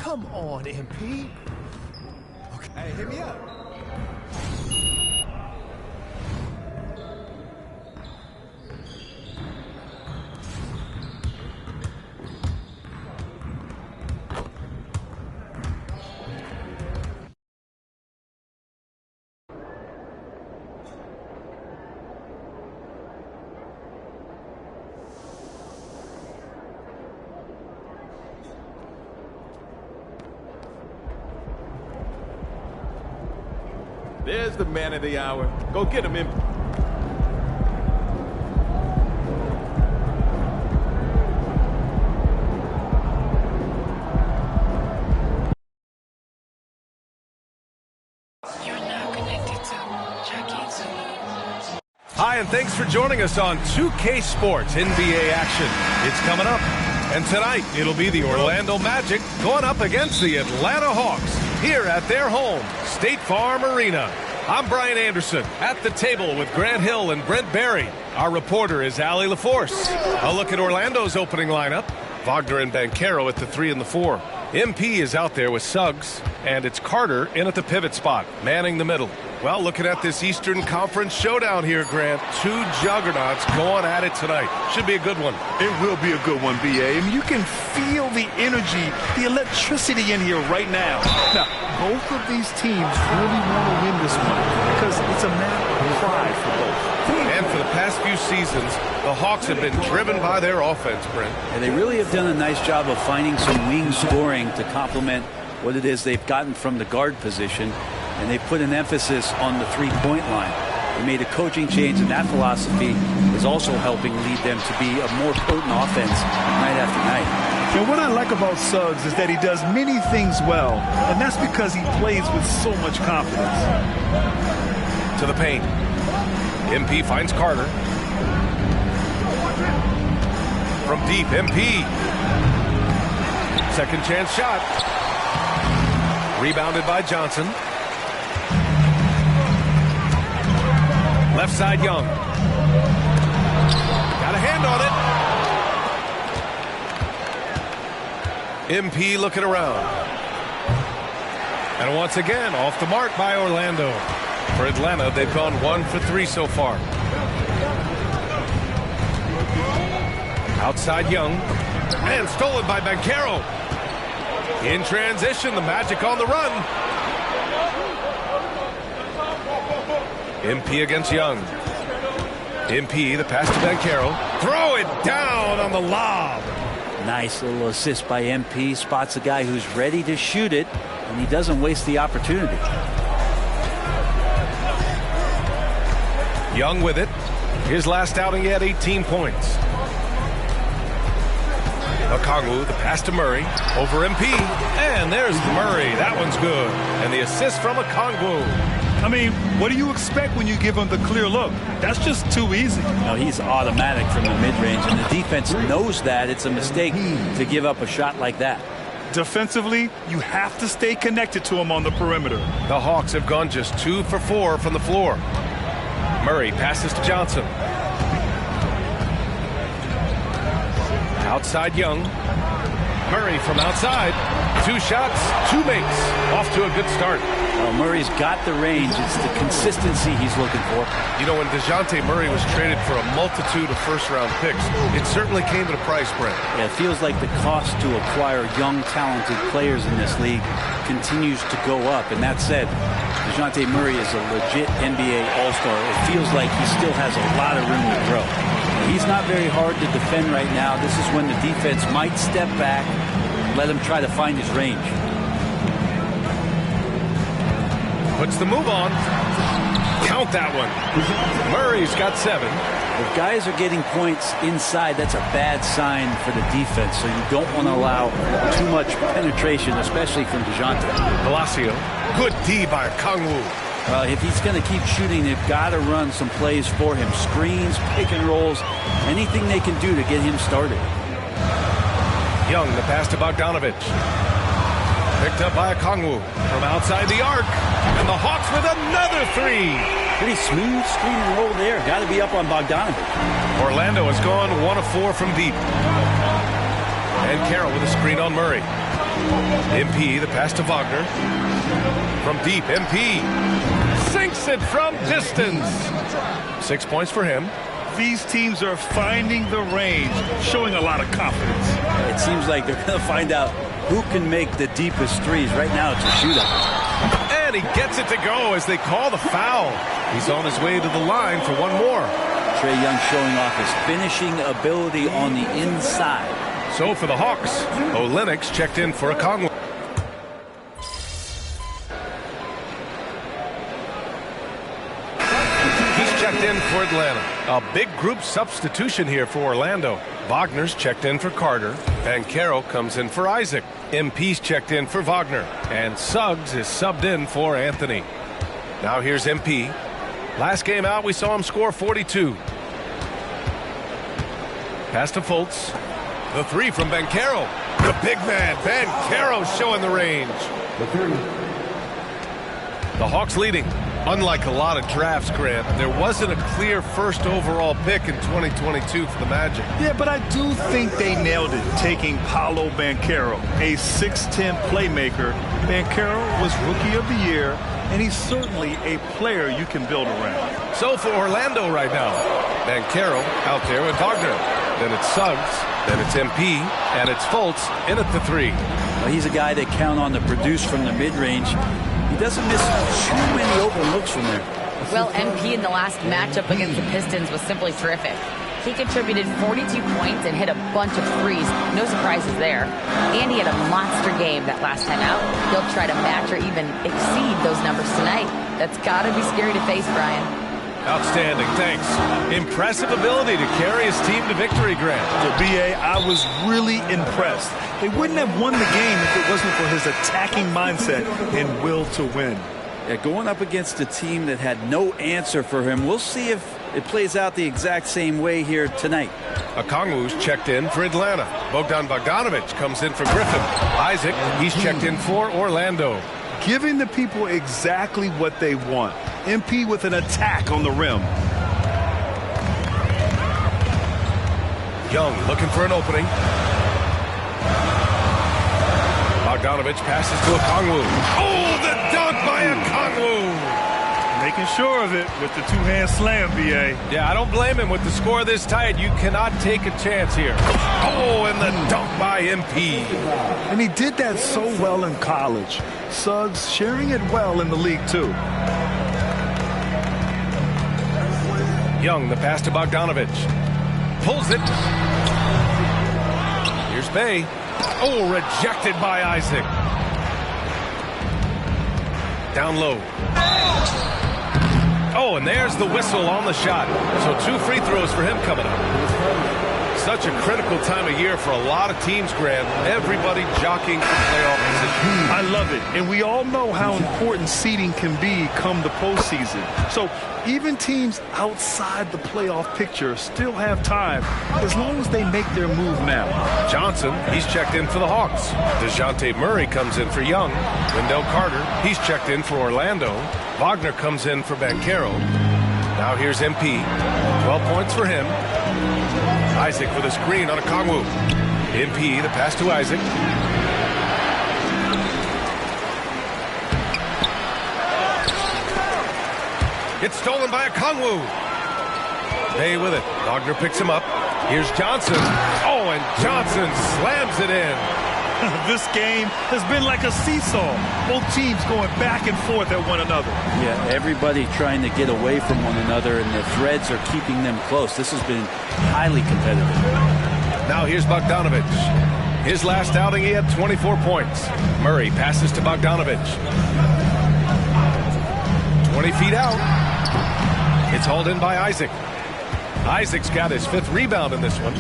Come on, MP. Okay. Hey, hit me up. There's the man of the hour. Go get him, MP. Hi, and thanks for joining us on 2K Sports NBA action. It's coming up. And tonight, it'll be the Orlando Magic going up against the Atlanta Hawks here at their home, State Farm Arena. I'm Brian Anderson at the table with Grant Hill and Brent Barry. Our reporter is Allie LaForce. A look at Orlando's opening lineup. Wagner and Banchero at the 3 and the 4. MP is out there with Suggs, and it's Carter in at the pivot spot, manning the middle. Well, looking at this Eastern Conference showdown here, Grant. Two juggernauts going at it tonight. Should be a good one. It will be a good one, B.A. I mean, you can feel the energy, the electricity in here right now. Now, both of these teams really want to win this one because it's a matter of pride for both. And for the past few seasons, the Hawks have been driven by their offense, Brent. And they really have done a nice job of finding some wing scoring to complement what it is they've gotten from the guard position. And they put an emphasis on the three-point line. They made a coaching change, and that philosophy is also helping lead them to be a more potent offense night after night. And what I like about Suggs is that he does many things well, and that's because he plays with so much confidence. To the paint. MP finds Carter. From deep, MP. Second chance shot. Rebounded by Johnson. Left side, Young. Got a hand on it. MP looking around. And once again, off the mark by Orlando. For Atlanta, they've gone 1 for 3 so far. Outside, Young. And stolen by Banchero. In transition, the Magic on the run. MP against Young. MP, the pass to Banchero. Throw it down on the lob. Nice little assist by MP. Spots a guy who's ready to shoot it, and he doesn't waste the opportunity. Young with it. His last outing, he had 18 points. Okongwu, the pass to Murray. Over MP. And there's Murray. That one's good. And the assist from Okongwu. I mean, what do you expect when you give him the clear look? That's just too easy. No, he's automatic from the mid-range, and the defense knows that. It's a mistake to give up a shot like that. Defensively, you have to stay connected to him on the perimeter. The Hawks have gone just 2 for 4 from the floor. Murray passes to Johnson. Outside, Young. Murray from outside. 2 shots, 2 makes. Off to a good start. Well, Murray's got the range. It's the consistency he's looking for. You know, when DeJounte Murray was traded for a multitude of first-round picks, it certainly came at a price, Brent. Yeah, it feels like the cost to acquire young, talented players in this league continues to go up. And that said, DeJounte Murray is a legit NBA All-Star. It feels like he still has a lot of room to grow. He's not very hard to defend right now. This is when the defense might step back, let him try to find his range. Puts the move on. Count that one. Murray's got 7. If guys are getting points inside, that's a bad sign for the defense. So you don't want to allow too much penetration, especially from DeJounte. Palacio. Good D by Okongwu. If he's going to keep shooting, they've got to run some plays for him. Screens, pick and rolls, anything they can do to get him started. Young, the pass to Bogdanovich. Picked up by Okongwu from outside the arc. And the Hawks with another 3. Pretty smooth screen and roll there. Got to be up on Bogdanovich. Orlando has gone 1 of 4 from deep. And Carroll with a screen on Murray. MP, the pass to Wagner. From deep, MP sinks it from distance. 6 points for him. These teams are finding the range, showing a lot of confidence. It seems like they're going to find out who can make the deepest threes. Right now, it's a shootout. And he gets it to go as they call the foul. He's on his way to the line for one more. Trae Young showing off his finishing ability on the inside. So for the Hawks, Olynyk checked in for Okongwu. He's checked in for Atlanta. A big group substitution here for Orlando. Wagner's checked in for Carter. Banchero comes in for Isaac. MP's checked in for Wagner. And Suggs is subbed in for Anthony. Now here's MP. Last game out, we saw him score 42. Pass to Fultz. The three from Banchero. The big man, Banchero, showing the range. The Hawks leading. Unlike a lot of drafts, Grant, there wasn't a clear first overall pick in 2022 for the Magic. Yeah, but I do think they nailed it, taking Paolo Banchero, a 6'10 playmaker. Banchero was Rookie of the Year, and he's certainly a player you can build around. So for Orlando right now, Banchero out there with Wagner. Then it's Suggs, then it's MP, and it's Fultz in at the three. Well, he's a guy they count on to produce from the mid-range. He doesn't miss too many open looks from there. Well, MP in the last matchup against the Pistons was simply terrific. He contributed 42 points and hit a bunch of threes. No surprises there. And he had a monster game that last time out. He'll try to match or even exceed those numbers tonight. That's got to be scary to face, Brian. Outstanding, thanks. Impressive ability to carry his team to victory, Grant. So, B.A., I was really impressed. They wouldn't have won the game if it wasn't for his attacking mindset and will to win. Yeah, going up against a team that had no answer for him. We'll see if it plays out the exact same way here tonight. Okongwu's checked in for Atlanta. Bogdan Bogdanovic comes in for Griffin. Isaac, he's checked in for Orlando. Giving the people exactly what they want. MP with an attack on the rim. Young looking for an opening. Bogdanovic passes to Okongwu. Oh, the dunk by Okongwu! Making sure of it with the two-hand slam, B.A. Yeah, I don't blame him. With the score this tight, you cannot take a chance here. Oh, and the dunk by MP. And he did that so well in college. Suggs sharing it well in the league, too. Young, the pass to Bogdanovic. Pulls it. Here's Bay. Oh, rejected by Isaac. Down low. Oh, and there's the whistle on the shot. So 2 free throws for him coming up. Such a critical time of year for a lot of teams, Grant. Everybody jockeying for playoff position. I love it. And we all know how important seeding can be come the postseason. So even teams outside the playoff picture still have time as long as they make their move now. Johnson, he's checked in for the Hawks. DeJounte Murray comes in for Young. Wendell Carter, he's checked in for Orlando. Wagner comes in for Banchero. Now here's MP. 12 points for him. Isaac with a screen on Okongwu. MP, the pass to Isaac. It's stolen by Okongwu. Bay with it. Wagner picks him up. Here's Johnson. Oh, and Johnson slams it in. This game has been like a seesaw. Both teams going back and forth at one another. Yeah, everybody trying to get away from one another, and the threads are keeping them close. This has been highly competitive. Now here's Bogdanovic. His last outing, he had 24 points. Murray passes to Bogdanovic. 20 feet out. It's hauled in by Isaac. Isaac's got his 5th rebound in this one.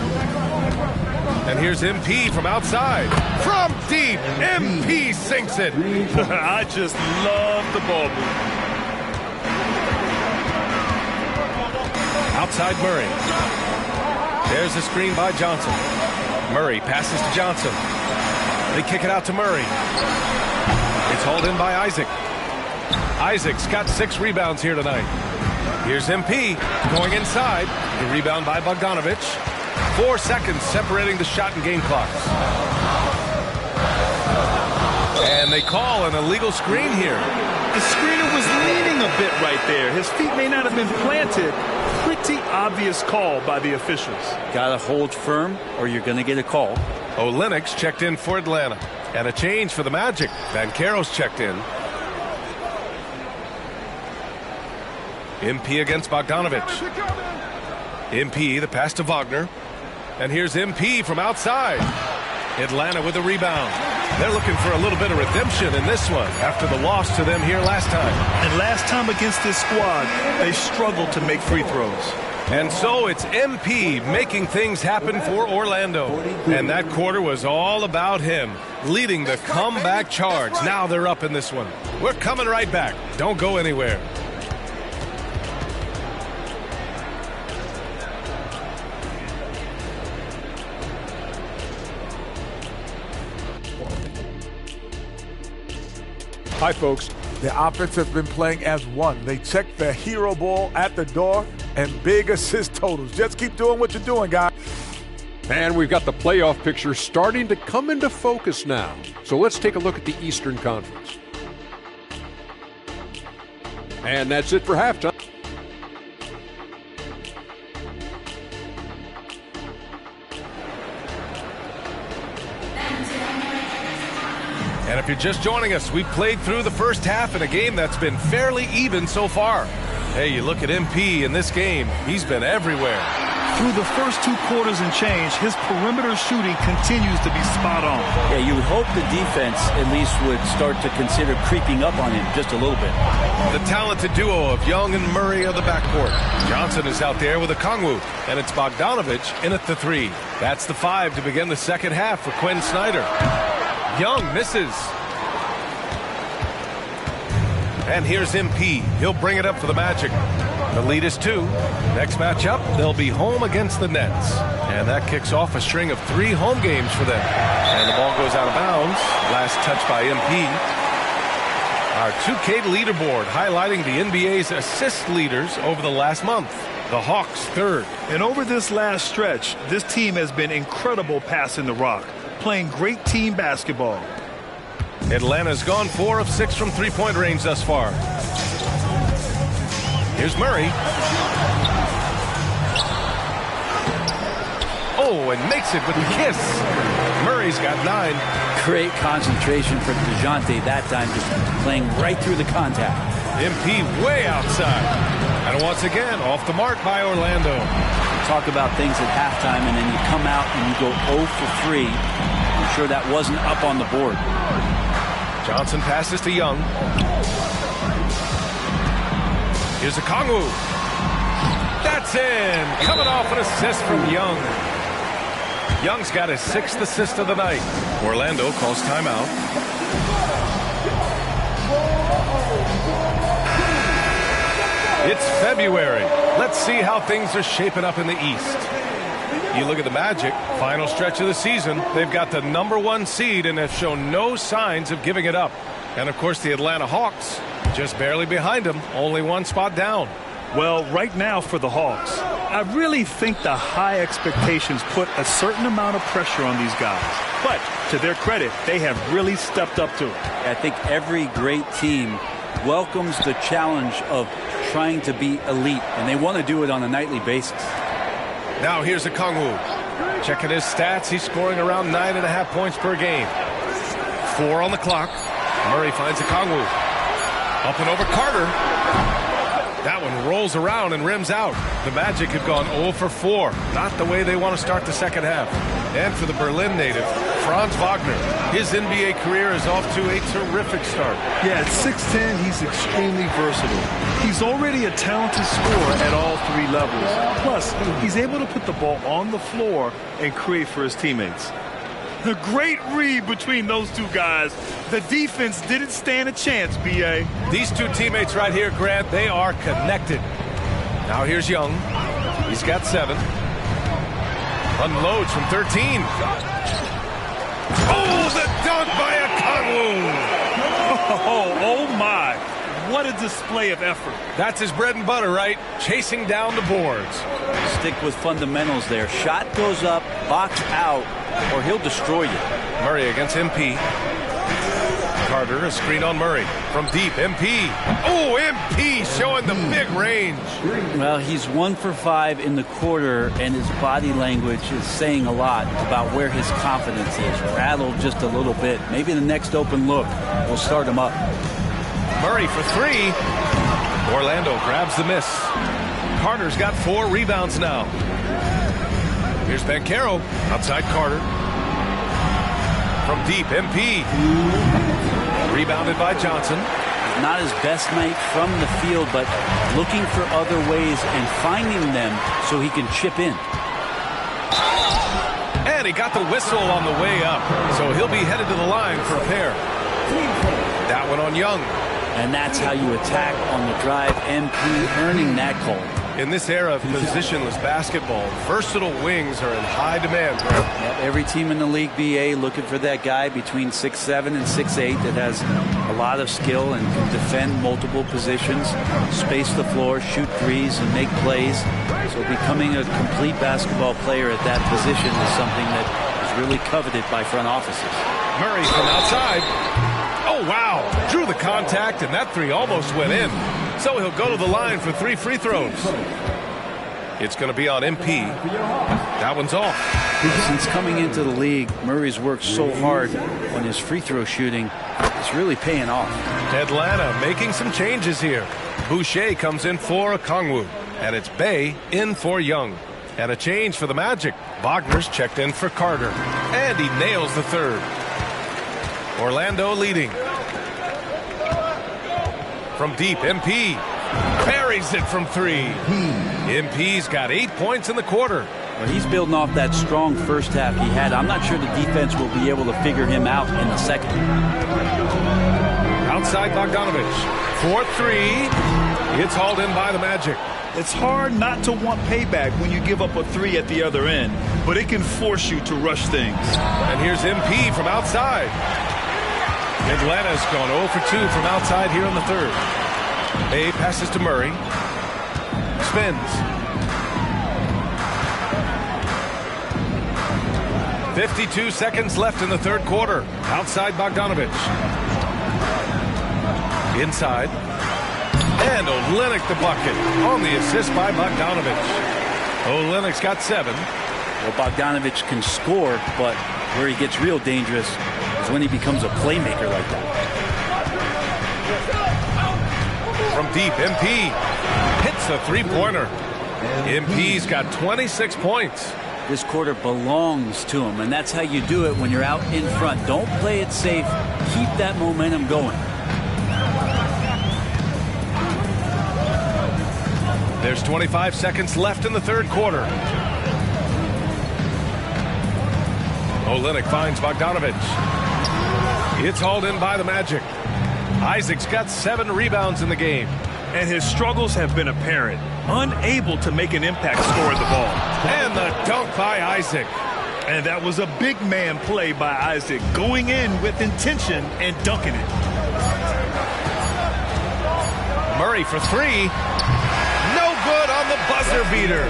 And here's MP from outside. From deep, MP sinks it. I just love the ball move. Outside Murray. There's the screen by Johnson. Murray passes to Johnson. They kick it out to Murray. It's hauled in by Isaac. Isaac's got 6 rebounds here tonight. Here's MP going inside. The rebound by Bogdanovic. 4 seconds separating the shot and game clocks. And they call an illegal screen here. The screener was leaning a bit right there. His feet may not have been planted. Pretty obvious call by the officials. Gotta hold firm or you're gonna get a call. Olenek's checked in for Atlanta. And a change for the Magic. Banchero's checked in. MP against Bogdanovic. MP, the pass to Wagner. And here's MP from outside. Atlanta with a rebound. They're looking for a little bit of redemption in this one after the loss to them here last time. And last time against this squad, they struggled to make free throws. And so it's MP making things happen for Orlando. And that quarter was all about him, leading the comeback charge. Now they're up in this one. We're coming right back. Don't go anywhere. Hi, folks. The offense has been playing as one. They checked the hero ball at the door and big assist totals. Just keep doing what you're doing, guys. And we've got the playoff picture starting to come into focus now. So let's take a look at the Eastern Conference. And that's it for halftime. And if you're just joining us, we've played through the first half in a game that's been fairly even so far. Hey, you look at MP in this game, he's been everywhere. Through the first 2 quarters and change, his perimeter shooting continues to be spot on. Yeah, you would hope the defense at least would start to consider creeping up on him just a little bit. The talented duo of Young and Murray of the backcourt. Johnson is out there with a Kongwu, and it's Bogdanovic in at the 3. That's the 5 to begin the second half for Quinn Snyder. Young misses. And here's MP. He'll bring it up for the Magic. The lead is 2. Next matchup, they'll be home against the Nets. And that kicks off a string of 3 home games for them. And the ball goes out of bounds. Last touch by MP. Our 2K leaderboard highlighting the NBA's assist leaders over the last month. The Hawks 3rd. And over this last stretch, this team has been incredible passing the rock, playing great team basketball. Atlanta's gone 4 of 6 from three-point range thus far. Here's Murray. Oh, and makes it with the kiss. Murray's got 9. Great concentration for DeJounte that time, just playing right through the contact. MP way outside. And once again, off the mark by Orlando. Talk about things at halftime, and then you come out and you go 0 for 3. I'm sure that wasn't up on the board. Johnson passes to Young. Here's a Kongwu. That's in. Coming off an assist from Young. Young's got his 6th assist of the night. Orlando calls timeout. It's February. Let's see how things are shaping up in the East. You look at the Magic, final stretch of the season. They've got the #1 seed and have shown no signs of giving it up. And, of course, the Atlanta Hawks just barely behind them, only 1 spot down. Well, right now for the Hawks, I really think the high expectations put a certain amount of pressure on these guys. But to their credit, they have really stepped up to it. I think every great team welcomes the challenge of trying to be elite, and they want to do it on a nightly basis. Now here's a Kongwu. Checking his stats, he's scoring around 9.5 points per game. 4 on the clock. Murray finds a Kongwu. Up and over Carter. That one rolls around and rims out. The Magic have gone 0 for 4. Not the way they want to start the second half. And for the Berlin native, Franz Wagner. His NBA career is off to a terrific start. Yeah, at 6'10", he's extremely versatile. He's already a talented scorer at all 3 levels. Plus, he's able to put the ball on the floor and create for his teammates. A great read between those 2 guys. The defense didn't stand a chance, B.A. These 2 teammates right here, Grant, they are connected. Now here's Young. He's got 7. Unloads from 13. Oh, the dunk by a Kongwu. Oh, my. What a display of effort. That's his bread and butter, right? Chasing down the boards. Stick with fundamentals there. Shot goes up, box out, or he'll destroy you. Murray against MP. Carter, a screen on Murray. From deep, MP. Oh, MP showing the big range. Well, he's 1 for 5 in the quarter, and his body language is saying a lot about where his confidence is. Rattled just a little bit. Maybe the next open look will start him up. Murray for 3. Orlando grabs the miss. Carter's got 4 rebounds now. Here's Banchero. Outside Carter. From deep, MP. Rebounded by Johnson. Not his best night from the field, but looking for other ways and finding them so he can chip in. And he got the whistle on the way up, so he'll be headed to the line for a pair. That one on Young. And that's how you attack on the drive. MP earning that call. In this era of positionless basketball, versatile wings are in high demand. Yep, every team in the league, BA, looking for that guy between 6'7" and 6'8" that has a lot of skill and can defend multiple positions, space the floor, shoot threes, and make plays. So becoming a complete basketball player at that position is something that is really coveted by front offices. Murray from outside. Oh, wow. Drew the contact, and that 3 almost went in. So he'll go to the line for 3 free throws. It's going to be on MP. That one's off. Since coming into the league, Murray's worked so hard on his free throw shooting. It's really paying off. Atlanta making some changes here. Boucher comes in for Okongwu, and it's Bay in for Young. And a change for the Magic. Wagner's checked in for Carter, and he nails the 3rd. Orlando leading. From deep, MP buries it from 3. MP's got 8 points in the quarter. Well, he's building off that strong first half he had. I'm not sure the defense will be able to figure him out in the second. Outside Bogdanovich. 4-3. It's hauled in by the Magic. It's hard not to want payback when you give up a 3 at the other end, but it can force you to rush things. And here's MP from outside. Atlanta's gone 0 for 2 from outside here in the 3rd. Bay passes to Murray. Spins. 52 seconds left in the 3rd quarter. Outside Bogdanovich. Inside. And Olynyk the bucket on the assist by Bogdanovich. Olynyk's got 7. Well, Bogdanovich can score, but where he gets real dangerous is when he becomes a playmaker like that. From deep, MP hits the 3-pointer. MP's got 26 points. This quarter belongs to him, and that's how you do it when you're out in front. Don't play it safe. Keep that momentum going. There's 25 seconds left in the 3rd quarter. Olynyk finds Bogdanovich. It's hauled in by the Magic. Isaac's got 7 rebounds in the game. And his struggles have been apparent. Unable to make an impact scoring the ball. And the dunk by Isaac. And that was a big man play by Isaac, going in with intention and dunking it. Murray for 3. No good on the buzzer beater.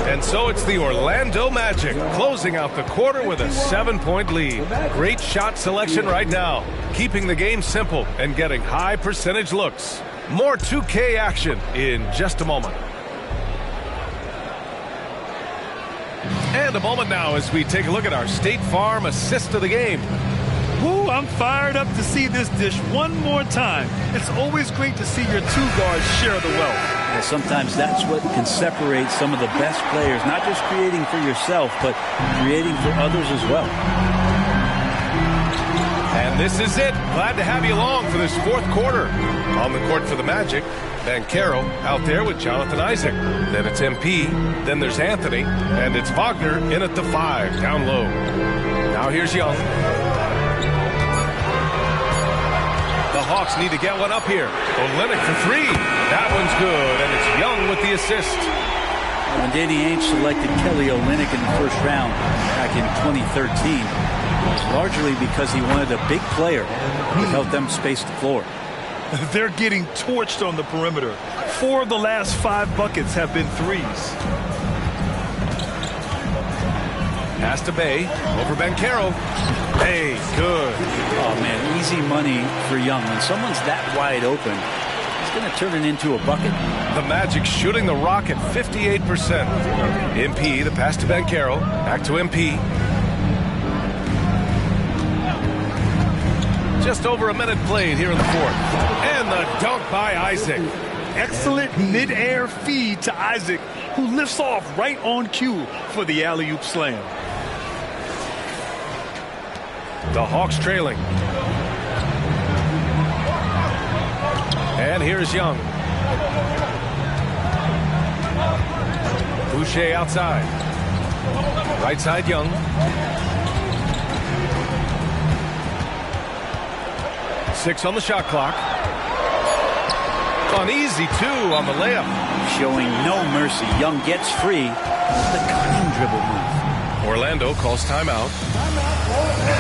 And so it's the Orlando Magic closing out the quarter with a 7-point lead. Great shot selection right now, keeping the game simple and getting high percentage looks. More 2K action in just a moment. And a moment now as we take a look at our State Farm assist of the game. Ooh, I'm fired up to see this dish one more time. It's always great to see your 2 guards share the wealth. Well, sometimes that's what can separate some of the best players, not just creating for yourself, but creating for others as well. And this is it. Glad to have you along for this 4th quarter. On the court for the Magic, Banchero out there with Jonathan Isaac. Then it's MP. Then there's Anthony. And it's Wagner in at the 5, down low. Now here's Young. The Hawks need to get one up here. Olynyk for 3. That one's good, and it's Young with the assist. When Danny Ainge selected Kelly Olynyk in the 1st round back in 2013, it was largely because he wanted a big player to help them space the floor. They're getting torched on the perimeter. 4 of the last 5 buckets have been 3s. Pass to Bay. Over Bancaro. Bay, good. Oh, man, easy money for Young. When someone's that wide open, he's going to turn it into a bucket. The Magic shooting the rock at 58%. MP, the pass to Bancaro. Back to MP. Just over a minute played here in the fourth. And the dunk by Isaac. Excellent mid-air feed to Isaac, who lifts off right on cue for the alley-oop slam. The Hawks trailing. And here's Young. Boucher outside. Right side Young. Six on the shot clock. An easy two on the layup. Showing no mercy. Young gets free. The cunning dribble move. Orlando calls timeout.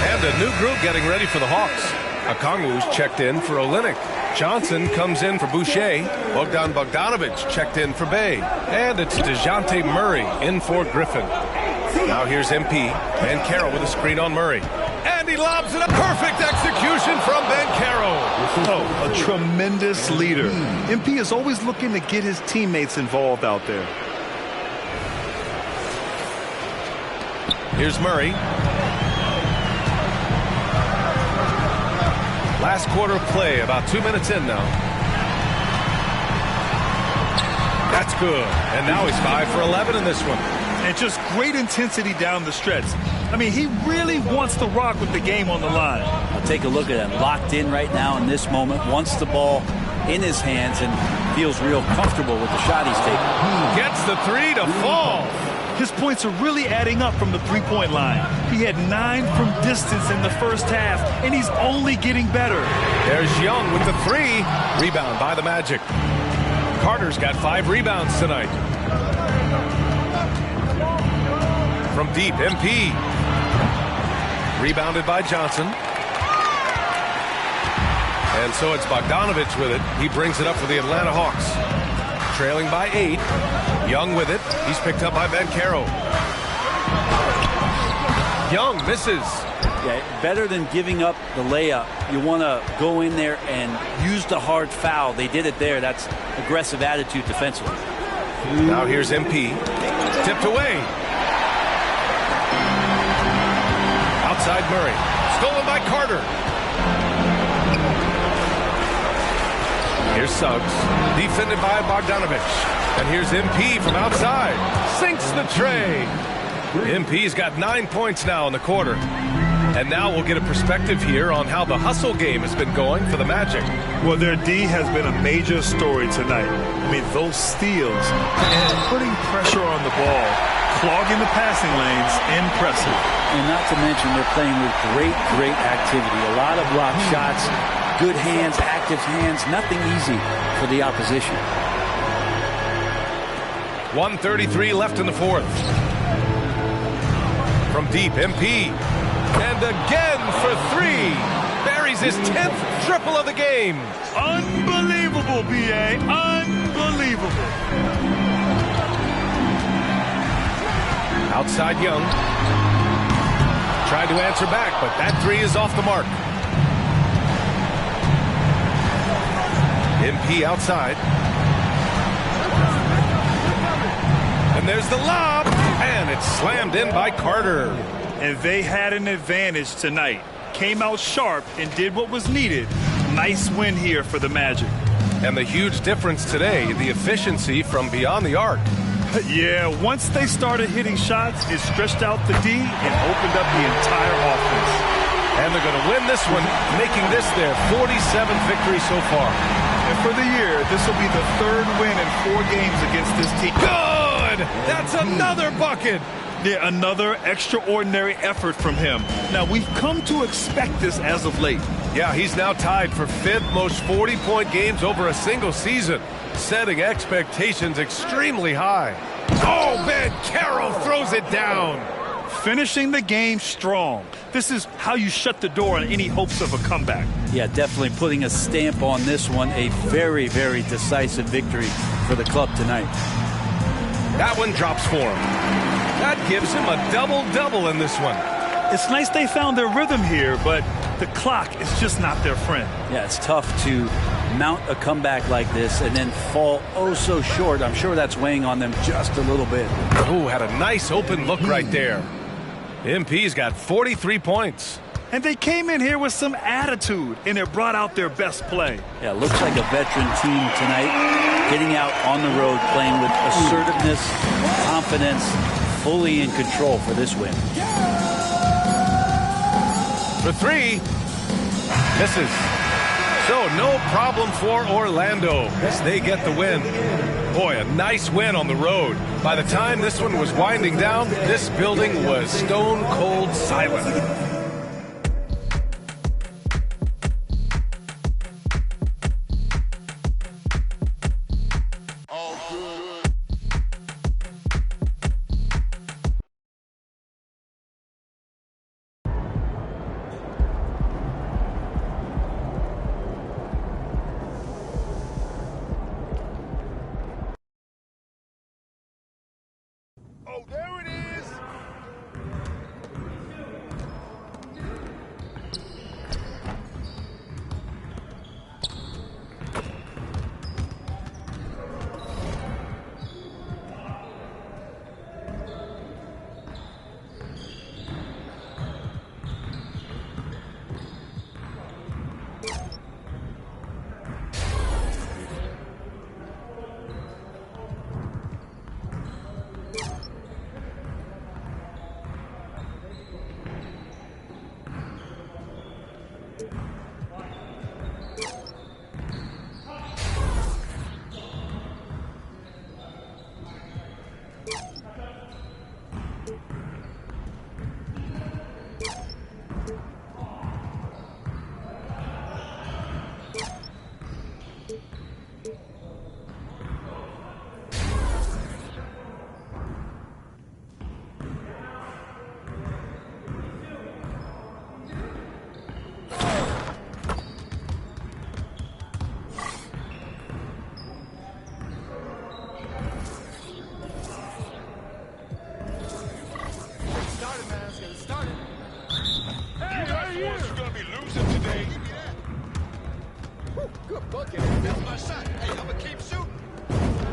And a new group getting ready for the Hawks. Okongwu's checked in for Olynyk. Johnson comes in for Boucher. Bogdanovic checked in for Bay. And it's DeJounte Murray in for Griffin. Now here's MP. Bancaro with a screen on Murray. And he lobs it up. Perfect execution from Bancaro. Oh, a tremendous leader. MP is always looking to get his teammates involved out there. Here's Murray. Last quarter of play, about 2 minutes in now. That's good. And now he's 5 for 11 in this one. And just great intensity down the stretch. I mean, he really wants to rock with the game on the line. I'll take a look at him. Locked in right now in this moment. Wants the ball in his hands and feels real comfortable with the shot he's taking. Gets the three to fall. His points are really adding up from the three-point line. He had 9 from distance in the first half, and he's only getting better. There's Young with the three. Rebound by the Magic. Carter's got 5 rebounds tonight. From deep, MP. Rebounded by Johnson. And so it's Bogdanovic with it. He brings it up for the Atlanta Hawks. Trailing by 8. Young with it. He's picked up by Bancaro. Young misses. Yeah, better than giving up the layup. You want to go in there and use the hard foul. They did it there. That's aggressive attitude defensively. Now here's MP. Tipped away. Outside Murray. Stolen by Carter. Here's Suggs. Defended by Bogdanovic. And here's MP from outside. Sinks the tray. MP's got 9 points now in the quarter. And now we'll get a perspective here on how the hustle game has been going for the Magic. Well, their D has been a major story tonight. I mean, those steals and putting pressure on the ball, clogging the passing lanes, impressive. And not to mention they're playing with great activity. A lot of block shots, good hands, active hands, nothing easy for the opposition. 1:33 left in the fourth. From deep, MP. And again for 3. Buries his 10th triple of the game. Unbelievable, B.A. Unbelievable. Outside Young. Tried to answer back, but that 3 is off the mark. MP outside. And there's the lob. And it's slammed in by Carter. And they had an advantage tonight. Came out sharp and did what was needed. Nice win here for the Magic. And the huge difference today, the efficiency from beyond the arc. Yeah, once they started hitting shots, it stretched out the D and opened up the entire offense. And they're going to win this one, making this their 47th victory so far. And for the year, this will be the 3rd win in 4 games against this team. Good! That's another bucket! Yeah, another extraordinary effort from him. Now, we've come to expect this as of late. Yeah, he's now tied for 5th most 40-point games over a single season, setting expectations extremely high. Oh, Bancaro throws it down. Finishing the game strong. This is how you shut the door on any hopes of a comeback. Yeah, definitely putting a stamp on this one. A very decisive victory for the club tonight. That one drops for him. That gives him a double-double in this one. It's nice they found their rhythm here, but the clock is just not their friend. Yeah, it's tough to mount a comeback like this and then fall oh so short. I'm sure that's weighing on them just a little bit. Oh, had a nice open look right there. MP's got 43 points. And they came in here with some attitude, and it brought out their best play. Yeah, looks like a veteran team tonight, getting out on the road, playing with assertiveness, confidence, fully in control for this win. For three, misses. So no problem for Orlando as they get the win. Boy, a nice win on the road. By the time this one was winding down, this building was stone cold silent. Oh, there it is!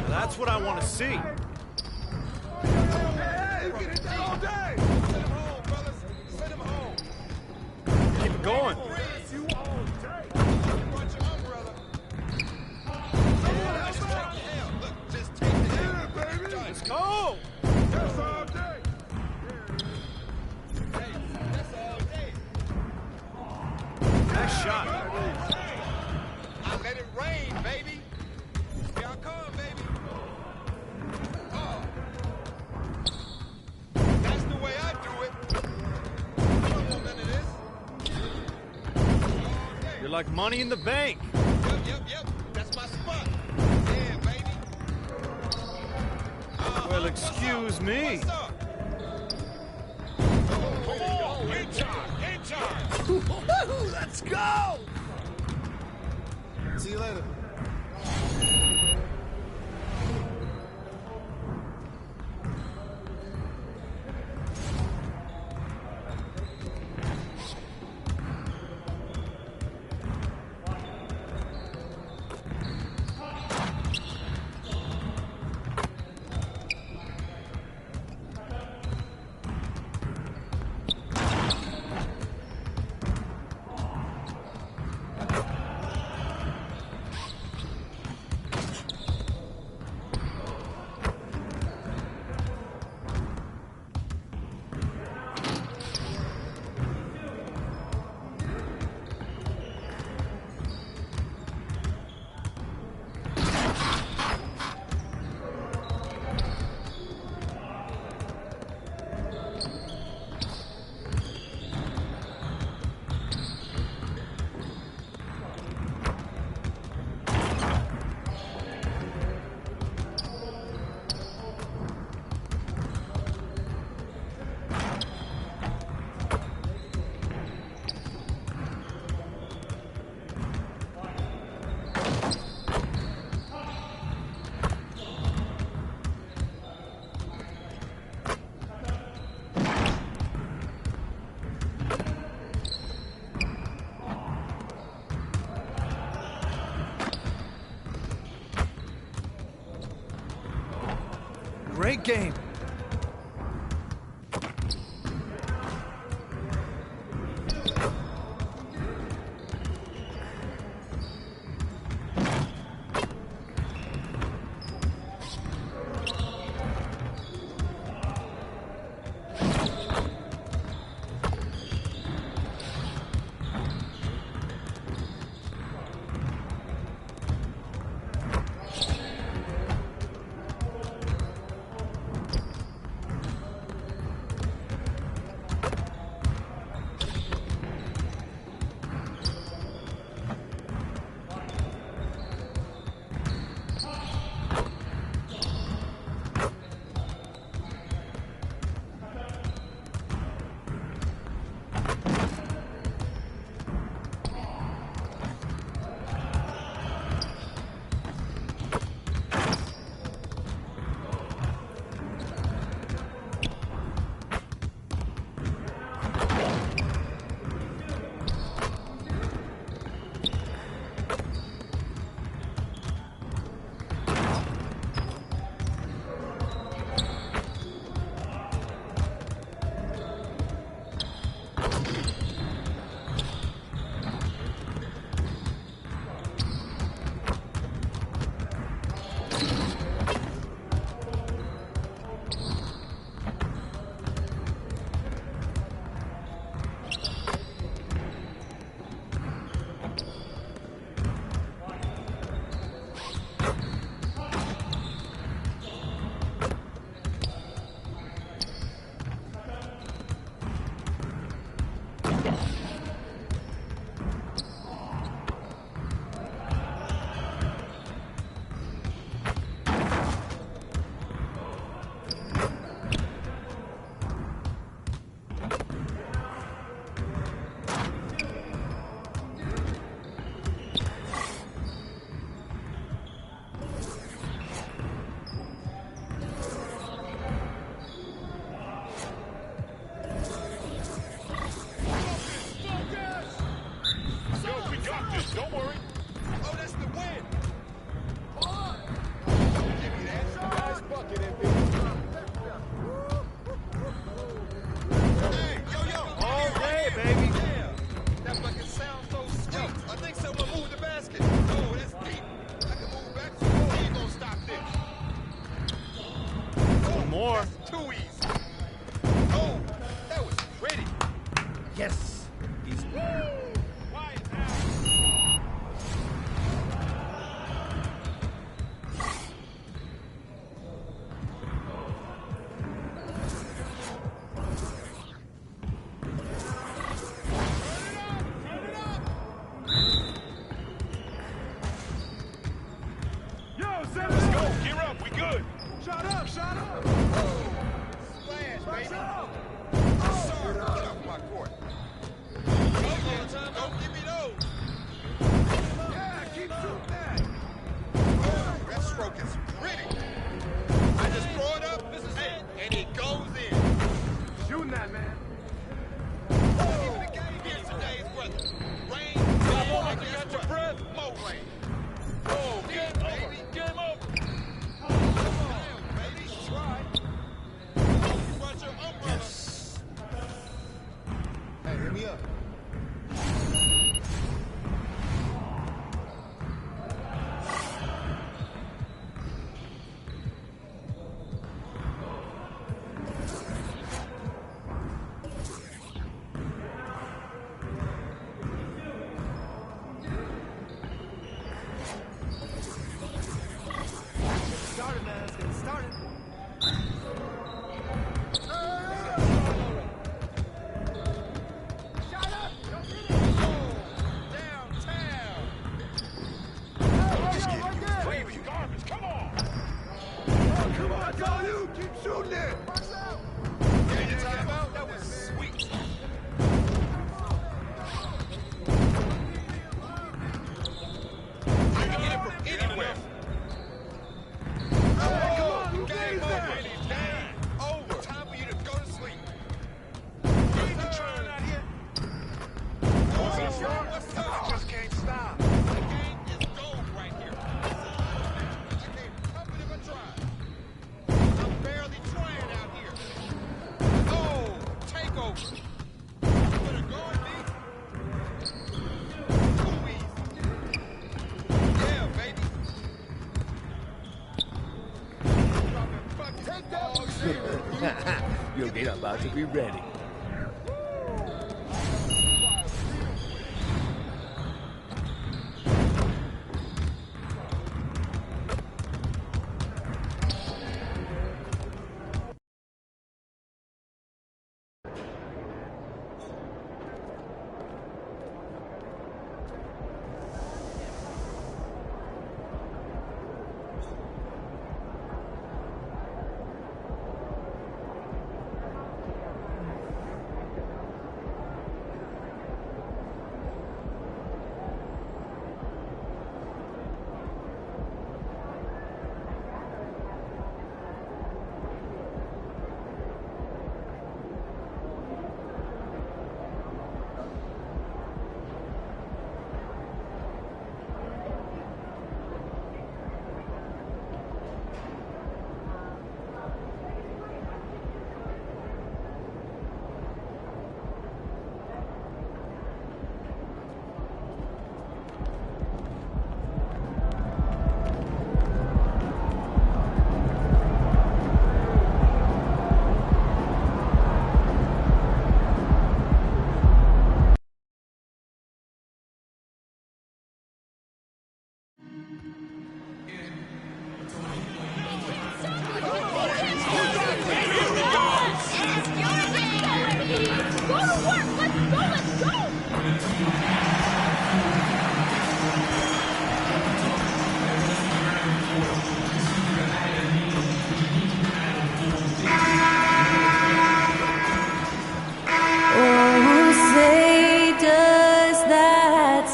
That's what I want to see. Keep it going. Let's go. Nice shot. I let it rain, baby. Here I come, baby. Oh. That's the way I do it. I don't want none of this. You're like money in the bank. Yep. That's my spot. Yeah, baby. Well, excuse me. What's up? Come on, in charge. Let's go. See you later. Good game. over. You better guard me. Too easy. Yeah, baby. Take that. You're about to be ready.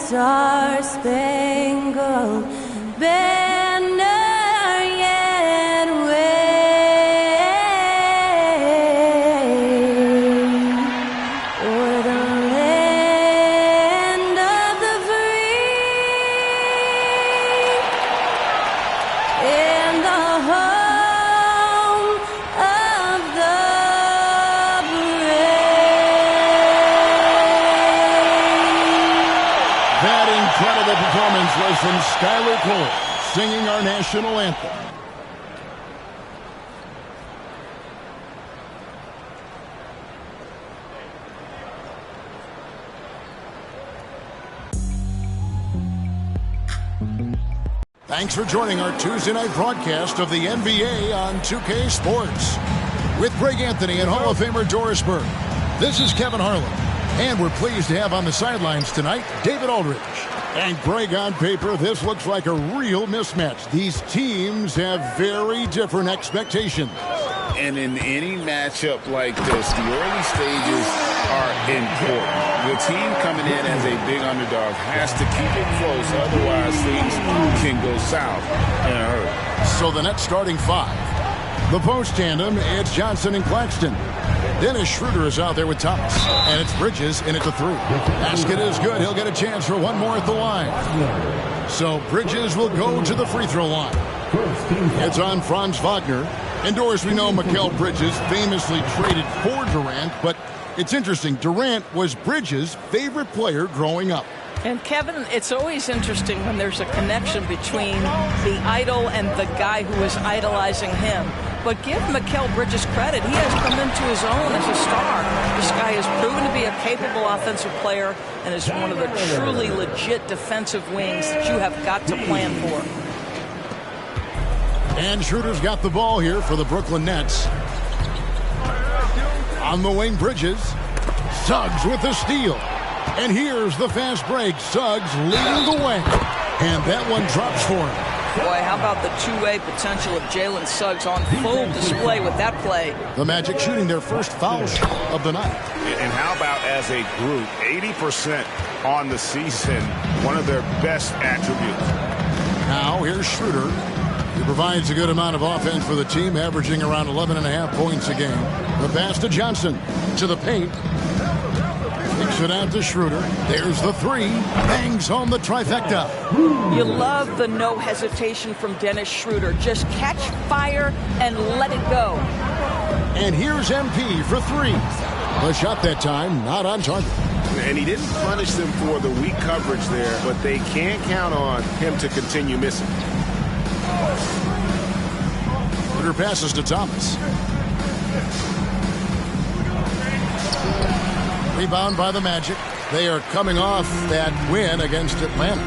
Star-Spangled Banner yet wave o'er the land of the free and the home of the Incredible performance was from Skylar Cole, singing our national anthem. Thanks for joining our Tuesday night broadcast of the NBA on 2K Sports. With Greg Anthony and Hall of Famer Doris Burke, this is Kevin Harlan. And we're pleased to have on the sidelines tonight, David Aldridge. And Greg, on paper, this looks like a real mismatch. These teams have very different expectations. And in any matchup like this, the early stages are important. The team coming in as a big underdog has to keep it close, otherwise things can go south in a hurry. So the Nets starting five. The post tandem, it's Johnson and Claxton. Dennis Schroeder is out there with Thomas. And it's Bridges, and it's a three. Basket is good. He'll get a chance for one more at the line. So Bridges will go to the free throw line. It's on Franz Wagner. And Doris, we know Mikal Bridges famously traded for Durant, but it's interesting. Durant was Bridges' favorite player growing up. And Kevin, it's always interesting when there's a connection between the idol and the guy who is idolizing him. But give Mikal Bridges credit. He has come into his own as a star. This guy has proven to be a capable offensive player and is one of the truly legit defensive wings that you have got to plan for. And Schroeder's got the ball here for the Brooklyn Nets. On the wing, Bridges. Suggs with the steal. And here's the fast break. Suggs leading the way. And that one drops for him. Boy, how about the two-way potential of Jalen Suggs on full display with that play. The Magic shooting their first foul shot of the night. And how about as a group, 80% on the season, one of their best attributes. Now here's Schroeder. He provides a good amount of offense for the team, averaging around 11.5 points a game. The pass to Johnson, to the paint. Kicks it out to Schroeder. There's the three. Bangs home the trifecta. You love the no hesitation from Dennis Schroeder. Just catch fire and let it go. And here's MP for three. The shot that time, not on target. And he didn't punish them for the weak coverage there, but they can't count on him to continue missing. Schroeder passes to Thomas. Rebound by the Magic. They are coming off that win against Atlanta.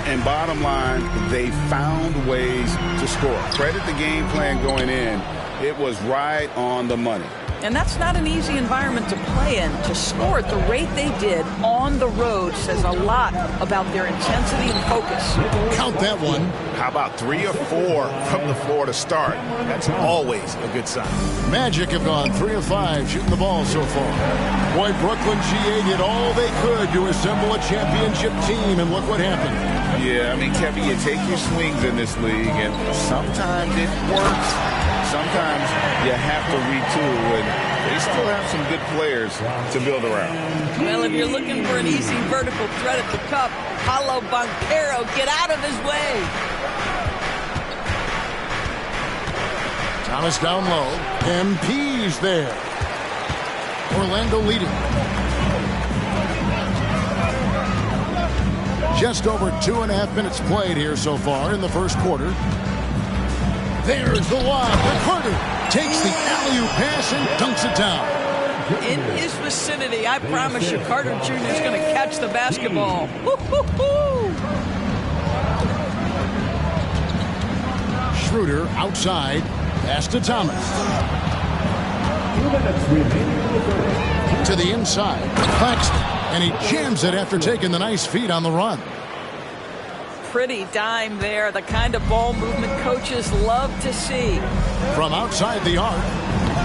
And bottom line, they found ways to score. Credit the game plan going in. It was right on the money. And that's not an easy environment to play in. To score at the rate they did on the road says a lot about their intensity and focus. Count that one. How about 3 or 4 from the floor to start? That's always a good sign. Magic have gone 3 of 5 shooting the ball so far. Boy, Brooklyn GA did all they could to assemble a championship team, and look what happened. Yeah, I mean, Kevin, you take your swings in this league, and sometimes it works. Sometimes you have to retool, and they still have some good players to build around. Well, if you're looking for an easy vertical threat at the cup, Paolo Banchero, get out of his way. Thomas down low. MP's there. Orlando leading. Just over 2.5 minutes played here so far in the first quarter. There's the lob. Carter takes the alley-oop pass and dunks it down. In his vicinity, I promise you, Carter Jr. is going to catch the basketball. Woo-hoo-hoo! Schroeder outside. Pass to Thomas. To the inside. Claxton. And he jams it after taking the nice feed on the run. Pretty dime there. The kind of ball movement coaches love to see. From outside the arc.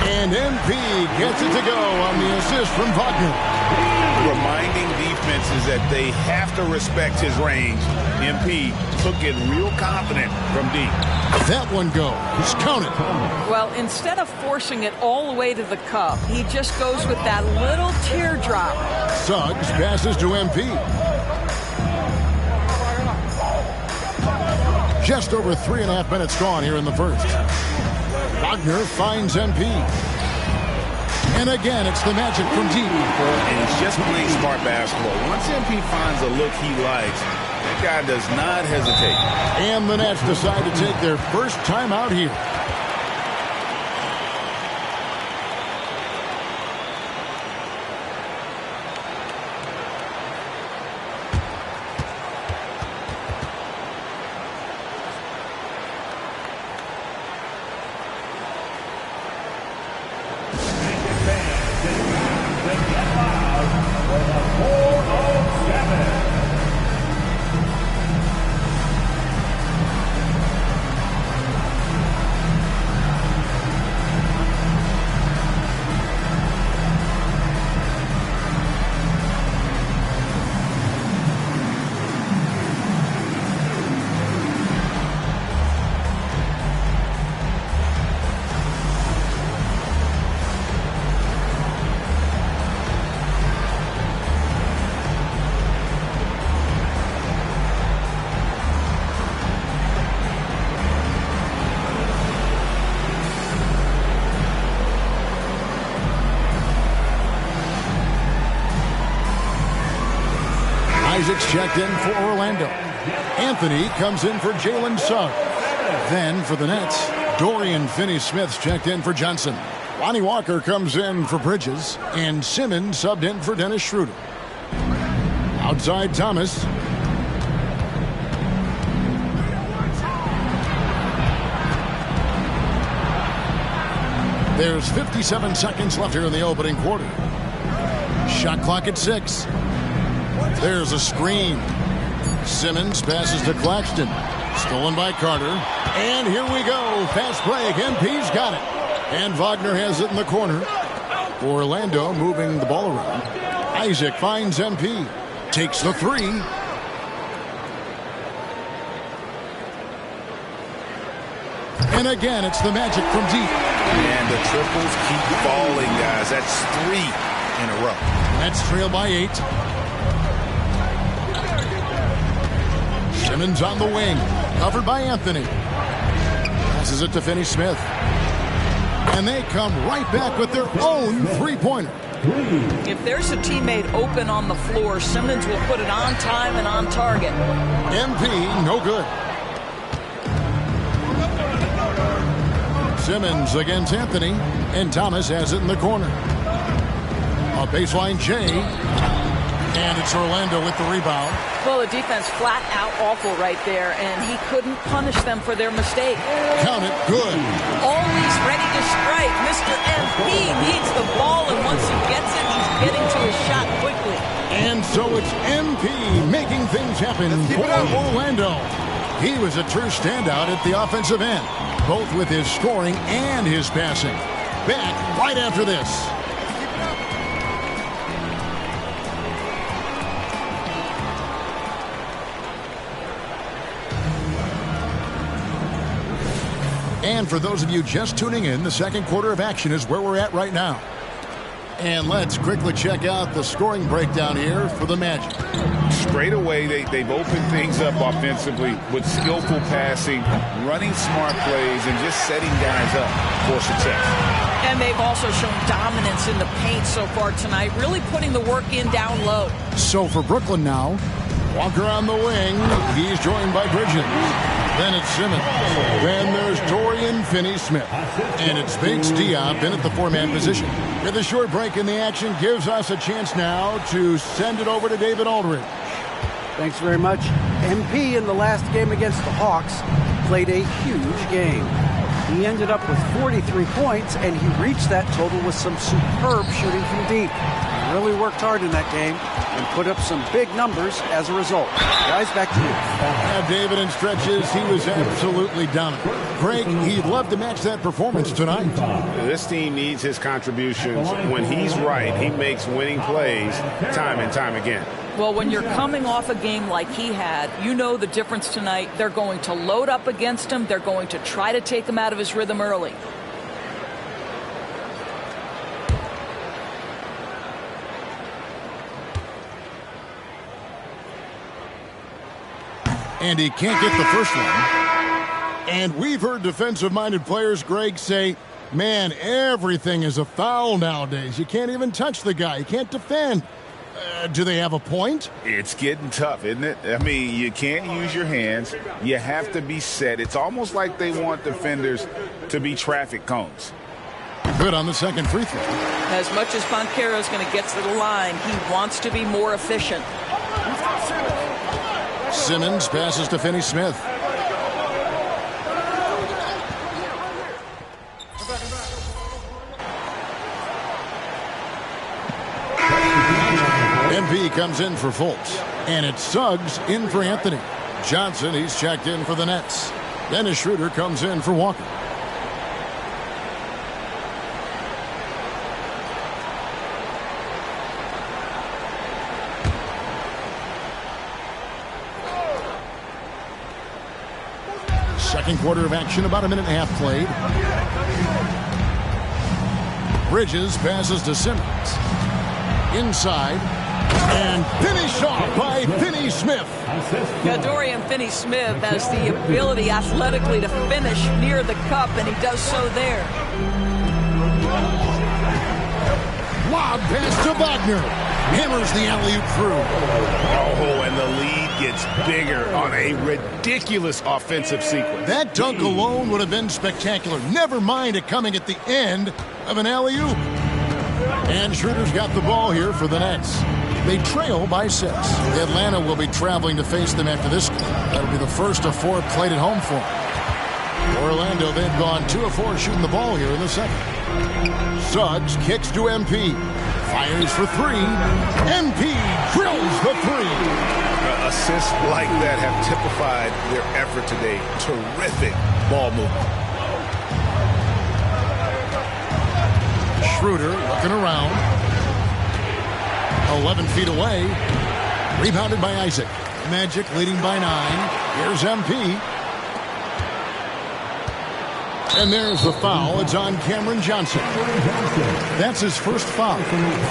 And MP gets it to go on the assist from Wagner. Reminding defenses that they have to respect his range. MP took it real confident from deep. That one goes. Count it. Well, instead of forcing it all the way to the cup, he just goes with that little teardrop. Suggs passes to MP. Just over 3.5 minutes gone here in the first. Wagner finds MP. And again, it's the Magic from deep. And he's just playing smart basketball. Once MP finds a look he likes, that guy does not hesitate. And the Nets decide to take their first time out here. Isaac's checked in for Orlando. Anthony comes in for Jalen Suggs. Then for the Nets, Dorian Finney-Smith's checked in for Johnson. Lonnie Walker comes in for Bridges. And Simmons subbed in for Dennis Schroeder. Outside Thomas. There's 57 seconds left here in the opening quarter. Shot clock at 6. There's a screen. Simmons passes to Claxton. Stolen by Carter. And here we go. Fast break. MP's got it. And Wagner has it in the corner. Orlando moving the ball around. Isaac finds MP. Takes the 3. And again, it's the Magic from deep. And the triples keep falling, guys. That's 3 in a row. That's trailed by 8. Simmons on the wing. Covered by Anthony. Passes it to Finney-Smith. And they come right back with their own three-pointer. If there's a teammate open on the floor, Simmons will put it on time and on target. MP, no good. Simmons against Anthony, and Thomas has it in the corner. A baseline J, and it's Orlando with the rebound. Well, the defense flat out awful right there, and he couldn't punish them for their mistake. Count it, good. Always ready to strike. Mr. MP needs the ball, and once he gets it, he's getting to his shot quickly. And so it's MP making things happen for Orlando. He was a true standout at the offensive end, both with his scoring and his passing. Back right after this. And for those of you just tuning in, the second quarter of action is where we're at right now. And let's quickly check out the scoring breakdown here for the Magic. Straight away, they've opened things up offensively with skillful passing, running smart plays, and just setting guys up for success. And they've also shown dominance in the paint so far tonight, really putting the work in down low. So for Brooklyn now, Walker on the wing. He's joined by Bridges. Then it's Simmons. Then there's Dorian Finney-Smith. And it's Bates Diop in at the four-man position. With a short break in the action, gives us a chance now to send it over to David Aldridge. Thanks very much. MP in the last game against the Hawks played a huge game. He ended up with 43 points, and he reached that total with some superb shooting from deep. He really worked hard in that game and put up some big numbers as a result. Guys, back to you. Yeah, David, in stretches, he was absolutely dominant. Greg, he'd love to match that performance tonight. This team needs his contributions. When he's right, he makes winning plays time and time again. Well, when you're coming off a game like he had, you know the difference tonight. They're going to load up against him. They're going to try to take him out of his rhythm early. And he can't get the first one. And we've heard defensive-minded players, Greg, say, man, everything is a foul nowadays. You can't even touch the guy. You can't defend. Do they have a point? It's getting tough, isn't it? I mean, you can't use your hands. You have to be set. It's almost like they want defenders to be traffic cones. Good on the second free throw. As much as Boncaro is going to get to the line, he wants to be more efficient. Simmons passes to Finney-Smith. MP comes in for Fultz. And it's Suggs in for Anthony. Johnson, he's checked in for the Nets. Dennis Schroeder comes in for Walker. Second quarter of action, about a minute and a half played. Bridges passes to Simmons. Inside. And finished off by Finney-Smith. Now, Dorian Finney-Smith has the ability athletically to finish near the cup, and he does so there. Lob pass to Wagner. Hammers the alley-oop through. Oh, and the lead gets bigger on a ridiculous offensive sequence. That dunk alone would have been spectacular. Never mind it coming at the end of an alley-oop. And Schroeder's got the ball here for the Nets. They trail by 6. Atlanta will be traveling to face them after this game. That'll be the first of 4 played at home for them. Orlando, they've gone 2 of 4 shooting the ball here in the second. Suggs kicks to MP. Fires for 3. MP drills the 3. Assists like that have typified their effort today. Terrific ball movement. Schroeder looking around. 11 feet away. Rebounded by Isaac. Magic leading by 9. Here's MP. And there's the foul. It's on Cameron Johnson. That's his first foul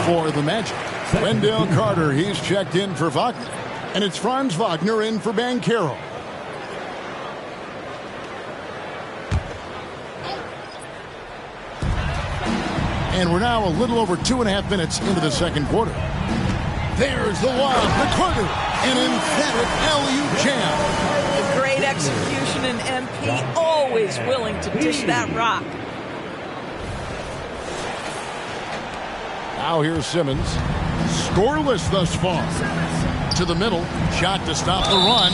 for the Magic. Wendell Carter, he's checked in for Wagner. And it's Franz Wagner in for Banchero. And we're now a little over 2.5 minutes into the second quarter. There's the lob, the corner, an emphatic alley-oop jam. A great execution in MP, always willing to dish that rock. Now here's Simmons. Scoreless thus far. To the middle. Shot to stop the run.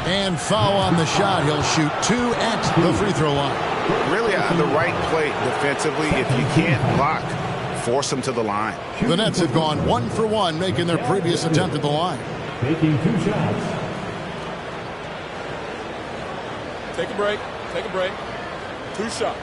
And foul on the shot. He'll shoot 2 at the free throw line. Really the right play defensively. If you can't block, force him to the line. The Nets have gone 1 for 1, making their previous attempt at the line. Taking 2 shots. Take a break. Take a break. 2 shots.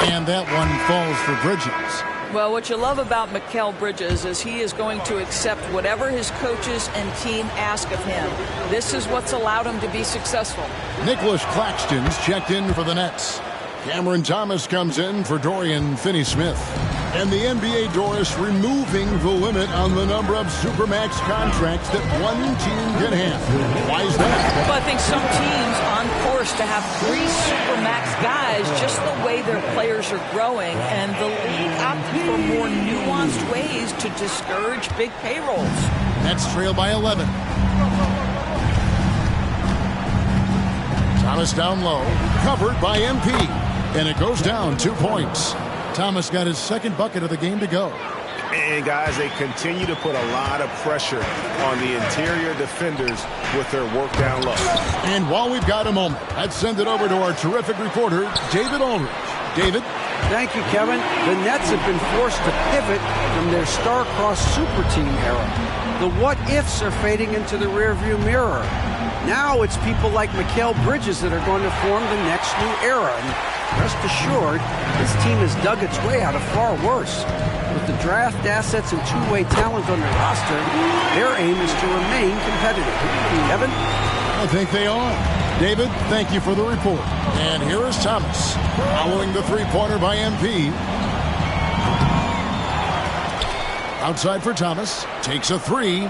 And that one falls for Bridges. Well, what you love about Mikal Bridges is he is going to accept whatever his coaches and team ask of him. This is what's allowed him to be successful. Nicholas Claxton's checked in for the Nets. Cameron Thomas comes in for Dorian Finney-Smith. And the NBA, Doris, removing the limit on the number of Supermax contracts that one team can have. Why is that? Well, I think some teams on course to have 3 Supermax guys, just the way their players are growing, and the league opted for more nuanced ways to discourage big payrolls. Nets trail by 11. Thomas down low, covered by MP. And it goes down 2 points. Thomas got his second bucket of the game to go. And, guys, they continue to put a lot of pressure on the interior defenders with their work down low. And while we've got a moment, let's send it over to our terrific reporter, David Ulrich. David? Thank you, Kevin. The Nets have been forced to pivot from their star-crossed super team era. The what-ifs are fading into the rearview mirror. Now it's people like Mikal Bridges that are going to form the next new era. And rest assured, this team has dug its way out of far worse. With the draft assets and two-way talent on their roster, their aim is to remain competitive. Kevin? I think they are. David, thank you for the report. And here is Thomas, following the three-pointer by MP. Outside for Thomas, takes a 3.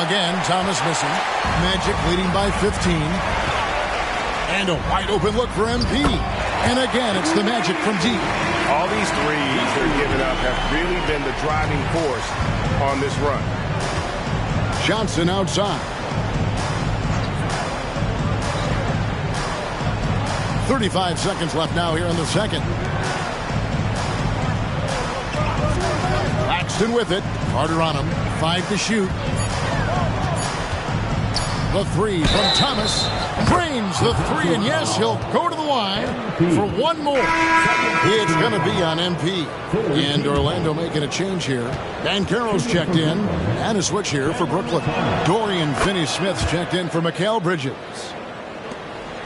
Again, Thomas missing. Magic leading by 15. And a wide-open look for MP. And again, it's the Magic from deep. All these threes they're giving up have really been the driving force on this run. Johnson outside. 35 seconds left now here in the second. Claxton with it. Carter on him. 5 to shoot. The 3 from Thomas. Drains the 3, and yes, he'll go to the line for one more. It's going to be on MP. And Orlando making a change here. Dan Carroll's checked in. And a switch here for Brooklyn. Dorian Finney-Smith's checked in for Mikal Bridges.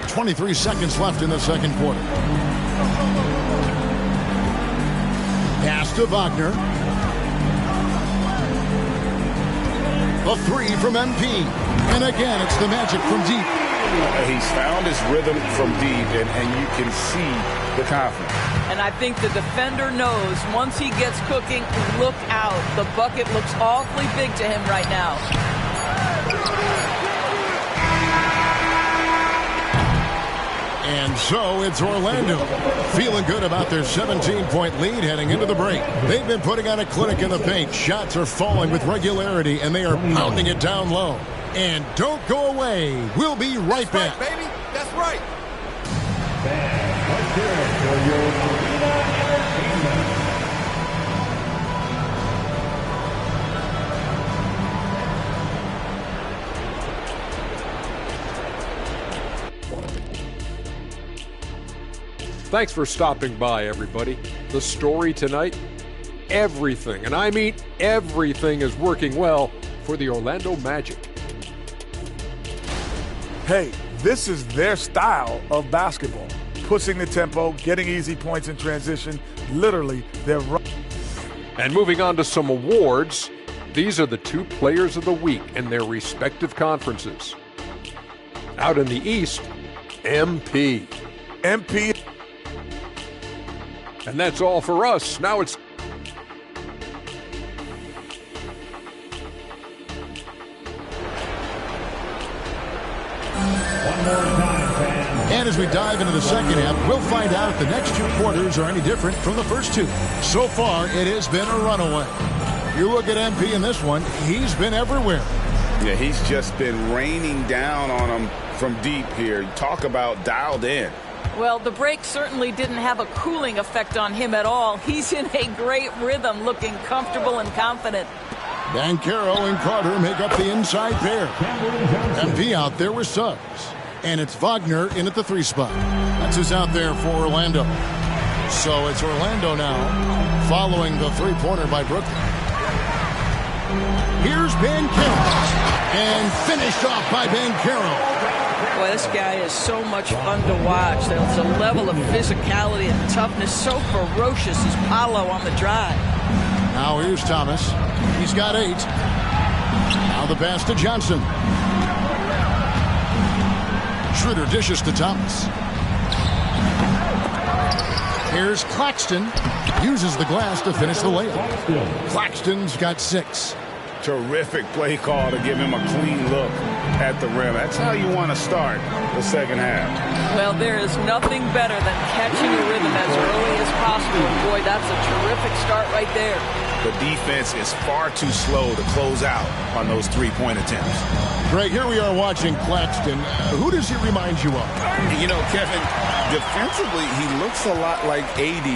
23 seconds left in the second quarter. Pass to Wagner. The 3 from MP. And again, it's the Magic from deep. He's found his rhythm from deep, and you can see the confidence. And I think the defender knows once he gets cooking, look out. The bucket looks awfully big to him right now. And so it's Orlando feeling good about their 17-point lead heading into the break. They've been putting on a clinic in the paint. Shots are falling with regularity, and they are pounding it down low. And don't go away. We'll be right back. Right, baby. That's right. Thanks for stopping by, everybody. The story tonight, everything, and I mean everything, is working well for the Orlando Magic. Hey, this is their style of basketball. Pushing the tempo, getting easy points in transition. Literally, they're running. And moving on to some awards, these are the 2 players of the week in their respective conferences. Out in the East, MP. MP. And that's all for us. Now it's And as we dive into the second half, we'll find out if the next two quarters are any different from the first two. So far, it has been a runaway. You look at MP in this one, he's been everywhere. Yeah, he's just been raining down on him from deep here. Talk about dialed in. Well, the break certainly didn't have a cooling effect on him at all. He's in a great rhythm, looking comfortable and confident. Banchero and Carter make up the inside pair. MP out there with subs. And it's Wagner in at the 3 spot. That's who's out there for Orlando. So it's Orlando now, following the three-pointer by Brooklyn. Here's Banchero. And finished off by Banchero. Boy, this guy is so much fun to watch. There's a level of physicality and toughness so ferocious as Paolo on the drive. Now here's Thomas. He's got 8. Now the pass to Johnson. Schroeder dishes to Thomas. Here's Claxton. Uses the glass to finish the layup. Claxton's got 6. Terrific play call to give him a clean look at the rim. That's how you want to start the second half. Well, there is nothing better than catching a rhythm as early as possible. And boy, that's a terrific start right there. The defense is far too slow to close out on those three-point attempts. Greg, here we are watching Claxton. Who does he remind you of? You know, Kevin, defensively, he looks a lot like AD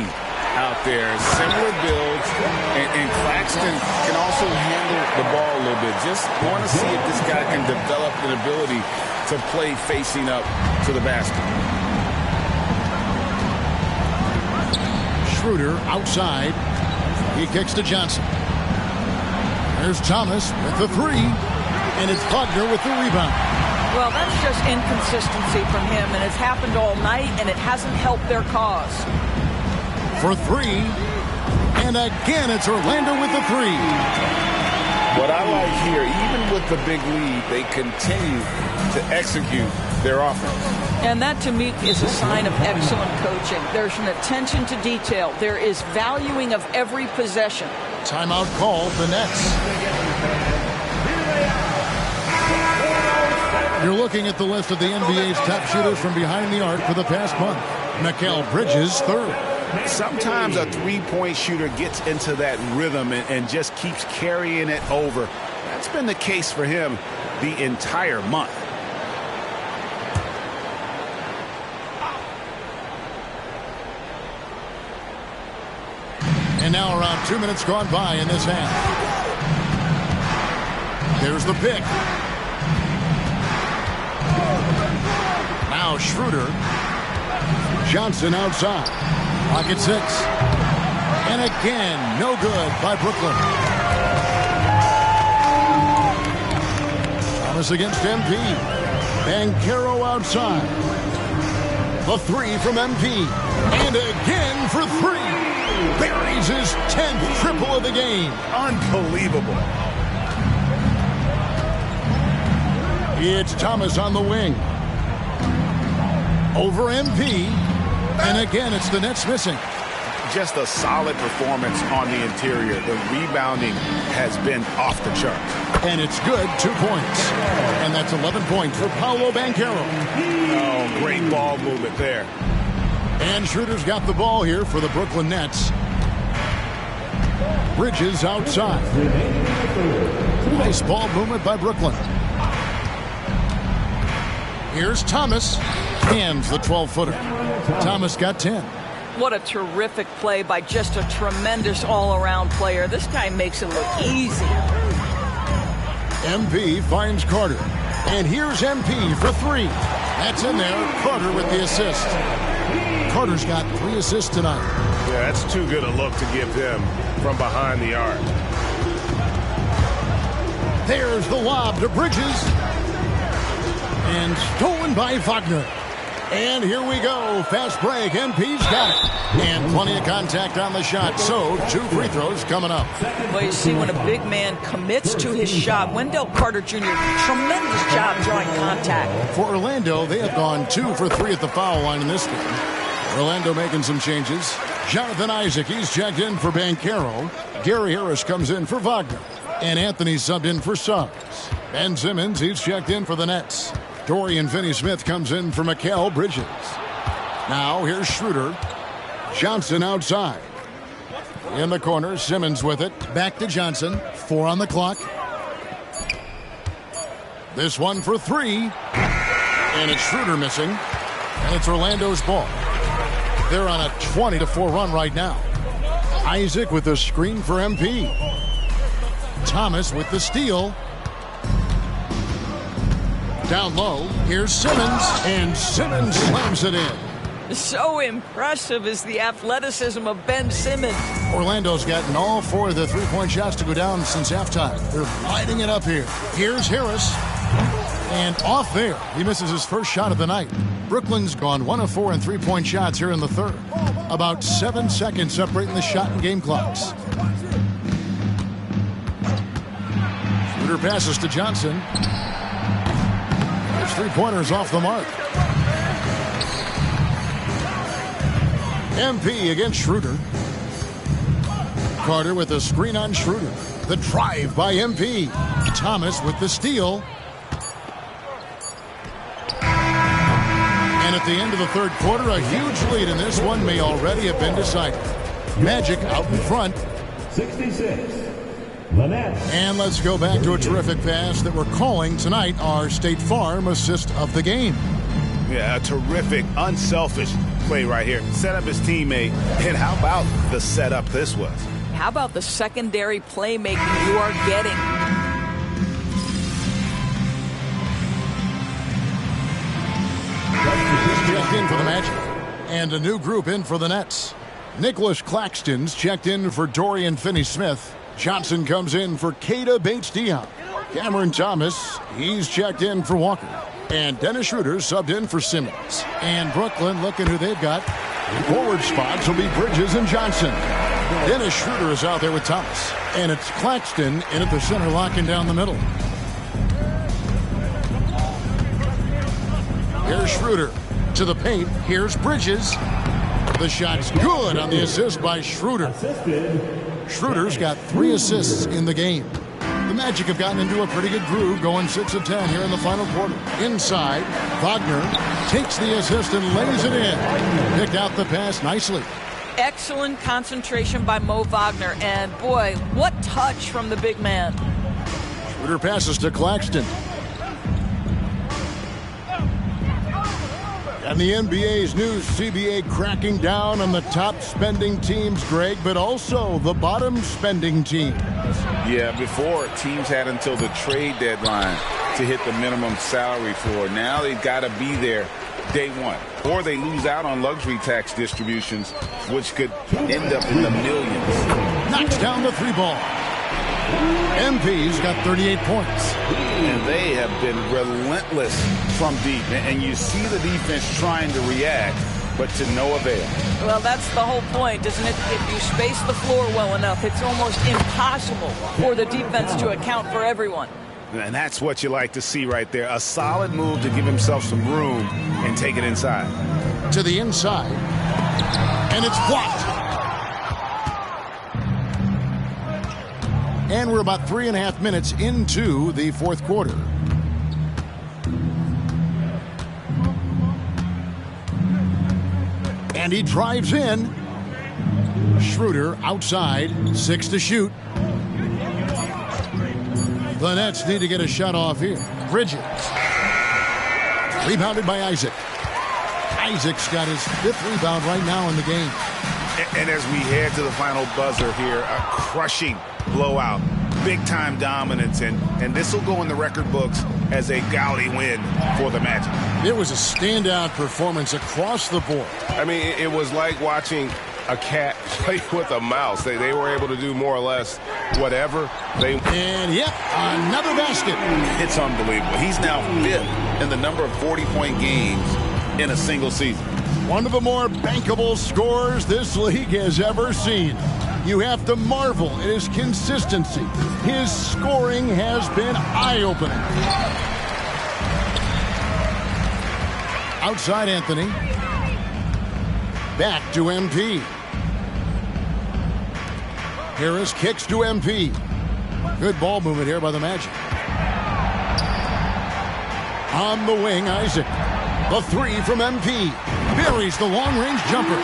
out there. Similar builds, and Claxton can also handle the ball a little bit. Just want to see if this guy can develop an ability to play facing up to the basket. Schroeder outside. He kicks to Johnson. There's Thomas with the 3. And it's Wagner with the rebound. Well, that's just inconsistency from him, and it's happened all night, and it hasn't helped their cause. For 3. And again, it's Orlando with the 3. What I like here, even with the big lead, they continue to execute their offense. And that, to me, is a sign of excellent coaching. There's an attention to detail. There is valuing of every possession. Timeout called, the Nets. You're looking at the list of the NBA's top shooters from behind the arc for the past month. Mikal Bridges, 3rd. Sometimes a three-point shooter gets into that rhythm and just keeps carrying it over. That's been the case for him the entire month. And now around 2 minutes gone by in this half. There's the pick. Now Schroeder. Johnson outside. Pocket 6. And again, no good by Brooklyn. Thomas against MP. Banchero outside. The 3 from MP. And again for 3. Buries his 10th triple of the game. Unbelievable. It's Thomas on the wing. Over MP. And again, it's the Nets missing. Just a solid performance on the interior. The rebounding has been off the charts. And it's good, 2 points. And that's 11 points for Paolo Banchero. Oh, great ball movement there. And Schroeder's got the ball here for the Brooklyn Nets. Bridges outside. Nice ball movement by Brooklyn. Here's Thomas. Hands the 12-footer. Thomas got 10. What a terrific play by just a tremendous all-around player. This guy makes it look easy. MP finds Carter. And here's MP for 3. That's in there. Carter with the assist. Carter's got 3 assists tonight. Yeah, that's too good a look to give him from behind the arc. There's the lob to Bridges. And stolen by Wagner. And here we go. Fast break. MP's got it. And plenty of contact on the shot. So 2 free throws coming up. Well, you see, when a big man commits to his shot, Wendell Carter Jr., tremendous job drawing contact. For Orlando, they have gone 2 for 3 at the foul line in this game. Orlando making some changes. Jonathan Isaac, he's checked in for Banchero. Gary Harris comes in for Wagner. And Anthony subbed in for Suggs. Ben Simmons, he's checked in for the Nets. Dorian Finney-Smith comes in for Mikal Bridges. Now here's Schroeder. Johnson outside. In the corner, Simmons with it. Back to Johnson. 4 on the clock. This one for 3. And it's Schroeder missing. And it's Orlando's ball. They're on a 20-4 run right now. Isaac with the screen for MP. Thomas with the steal. Down low, here's Simmons, and Simmons slams it in. So impressive is the athleticism of Ben Simmons. Orlando's gotten all 4 of the three-point shots to go down since halftime. They're lighting it up here. Here's Harris, and off there. He misses his first shot of the night. Brooklyn's gone 1 of 4 in three-point shots here in the third. About 7 seconds separating the shot and game clocks. Schroeder passes to Johnson. His three-pointers off the mark. MP against Schroeder. Carter with a screen on Schroeder. The drive by MP. Thomas with the steal. And at the end of the third quarter, a huge lead in this one may already have been decided. Magic out in front. 66. And let's go back to a terrific pass that we're calling tonight our State Farm assist of the game. Yeah, a terrific, unselfish play right here. Set up his teammate. And how about the setup this was? How about the secondary playmaking you are getting? Checked in for the Magic. And a new group in for the Nets. Nicholas Claxton's checked in for Dorian Finney-Smith. Johnson comes in for Keita Bates-Diop. Cameron Thomas, he's checked in for Walker. And Dennis Schroeder subbed in for Simmons. And Brooklyn, looking who they've got. Forward spots will be Bridges and Johnson. Dennis Schroeder is out there with Thomas. And it's Claxton in at the center, locking down the middle. Here's Schroeder to the paint. Here's Bridges. The shot's good on the assist by Schroeder. Schroeder's got 3 assists in the game. The Magic have gotten into a pretty good groove, going 6 of 10 here in the final quarter. Inside, Wagner takes the assist and lays it in. Picked out the pass nicely. Excellent concentration by Mo Wagner, and boy, what touch from the big man. Schroeder passes to Claxton. And the NBA's new CBA cracking down on the top spending teams, Greg, but also the bottom spending teams. Yeah, before teams had until the trade deadline to hit the minimum salary floor. Now they've got to be there day one, or they lose out on luxury tax distributions, which could end up in the millions. Knocks down the 3-ball. MP's got 38 points. And they have been relentless from deep. And you see the defense trying to react, but to no avail. Well, that's the whole point, isn't it? If you space the floor well enough, it's almost impossible for the defense to account for everyone. And that's what you like to see right there. A solid move to give himself some room and take it inside. To the inside. And it's blocked. And we're about 3.5 minutes into the fourth quarter. And he drives in. Schroeder outside, 6 to shoot. The Nets need to get a shot off here. Bridges. Rebounded by Isaac. Isaac's got his 5th rebound right now in the game. And as we head to the final buzzer here, a crushing blowout, big-time dominance, and this will go in the record books as a gaudy win for the Magic. It was a standout performance across the board. I mean, it was like watching a cat play with a mouse. They were able to do more or less whatever they... And, yep, another basket. It's unbelievable. He's now 5th in the number of 40-point games in a single season. One of the more bankable scorers this league has ever seen. You have to marvel at his consistency. His scoring has been eye-opening. Outside Anthony. Back to MP. Harris kicks to MP. Good ball movement here by the Magic. On the wing, Isaac. The three from MP. Buries the long-range jumper.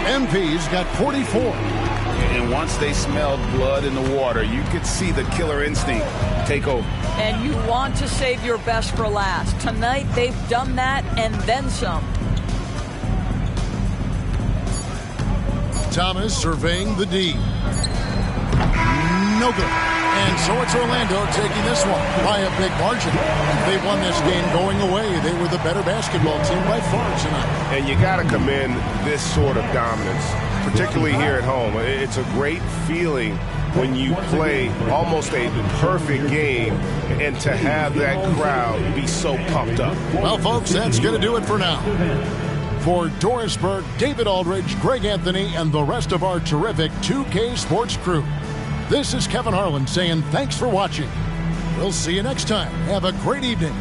MP's got 44. And once they smelled blood in the water, you could see the killer instinct take over. And you want to save your best for last. Tonight, they've done that and then some. Thomas surveying the D. No good. And so it's Orlando taking this one by a big margin. They won this game going away. They were the better basketball team by far tonight. And you got to commend this sort of dominance, particularly here at home. It's a great feeling when you play almost a perfect game and to have that crowd be so pumped up. Well, folks, that's going to do it for now. For Doris Burke, David Aldridge, Greg Anthony, and the rest of our terrific 2K Sports crew, this is Kevin Harlan saying thanks for watching. We'll see you next time. Have a great evening.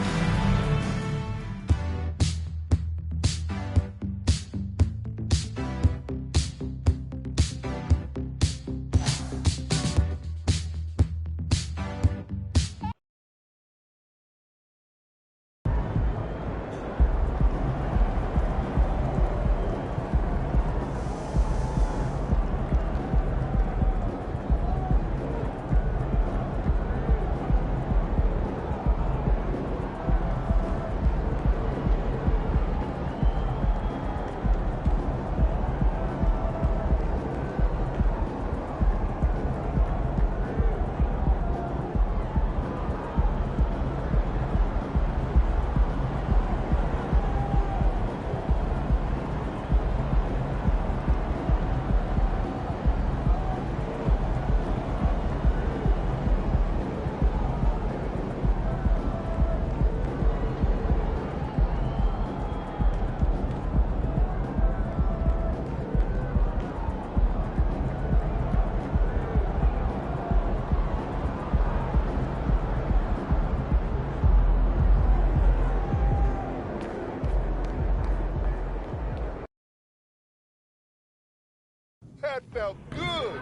That felt good.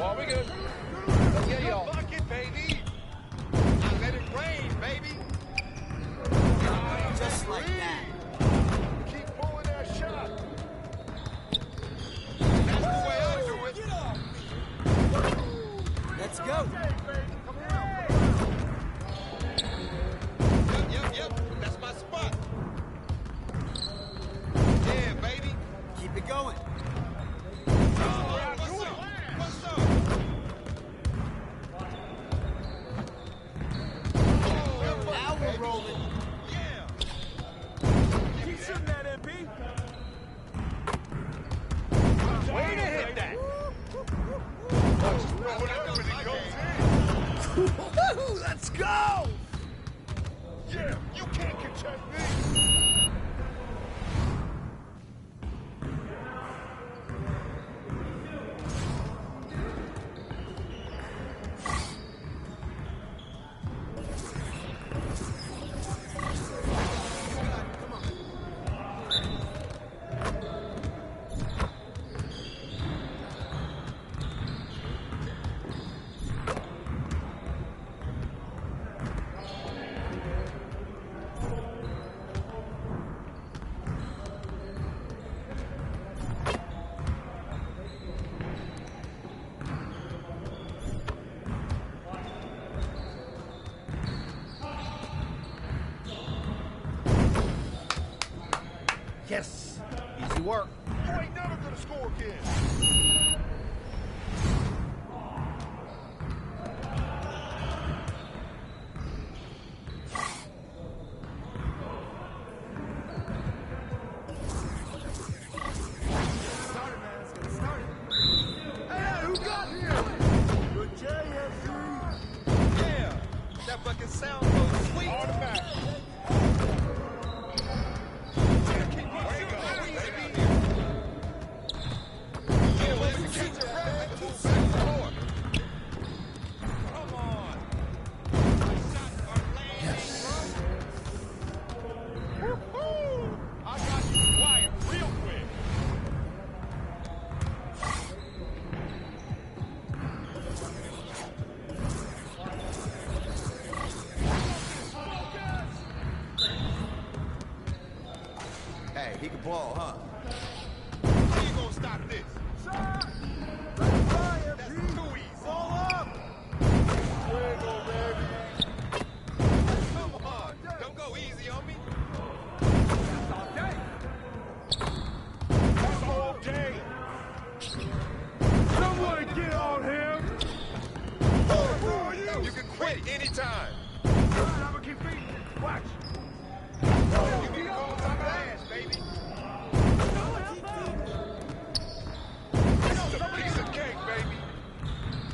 Oh, we good. Yeah, y'all. Bucket, baby. I let it rain, baby. Just like that. Keep pulling that shot. That's the way I do it. Let's go. Yep. That's my spot. Yeah, baby. Keep it going. What's up? Now we're rolling. Keep shooting that, MP. Way to hit that. Let's go. Yeah, you can't contest me. Yes. Easy work. You ain't never gonna score again. Hey, who got here? Good JFC. Yeah, that fucking sound so sweet. Automatic. Hey, he can ball, huh? How you gonna stop this? Shot! That's too easy. Ball up! Wiggle, baby. Come on. Don't go easy on me. That's all day. Someone get on him. You can quit anytime. I'm gonna keep beating you. Watch. You need to go on top of that ass, baby. It's a piece of cake, baby.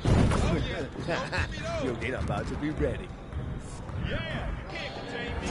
Oh, yeah. Don't give me those. Yo, they're about to be ready. Yeah, you can't contain me.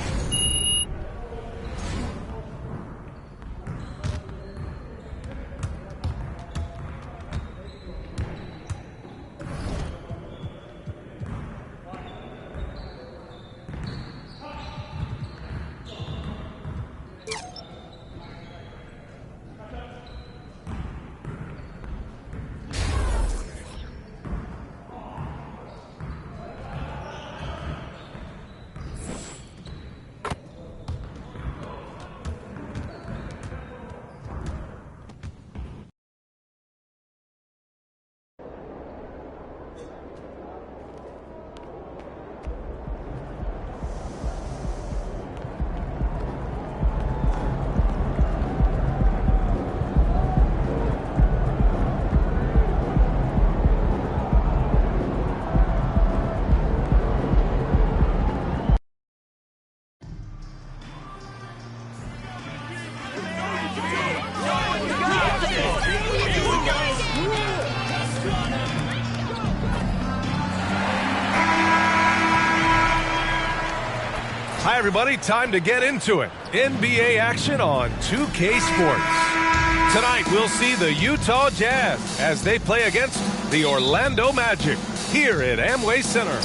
Hi, everybody. Time to get into it. NBA action on 2K Sports. Tonight, we'll see the Utah Jazz as they play against the Orlando Magic here at Amway Center.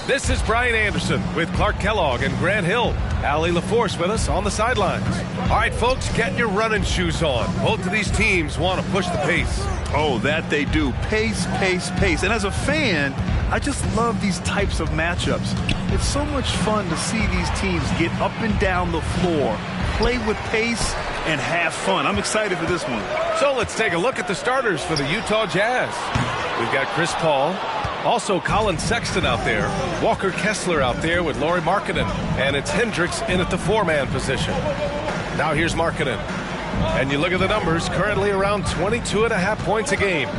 This is Brian Anderson with Clark Kellogg and Grant Hill. Allie LaForce with us on the sidelines. All right, folks, get your running shoes on. Both of these teams want to push the pace. Oh, that they do. Pace, pace, pace. And as a fan, I just love these types of matchups. It's so much fun to see these teams get up and down the floor, play with pace, and have fun. I'm excited for this one. So let's take a look at the starters for the Utah Jazz. We've got Chris Paul, also Colin Sexton out there, Walker Kessler out there with Lauri Markkanen, and it's Hendricks in at the four-man position. Now here's Markkanen. And you look at the numbers, currently around 22.5 points a game.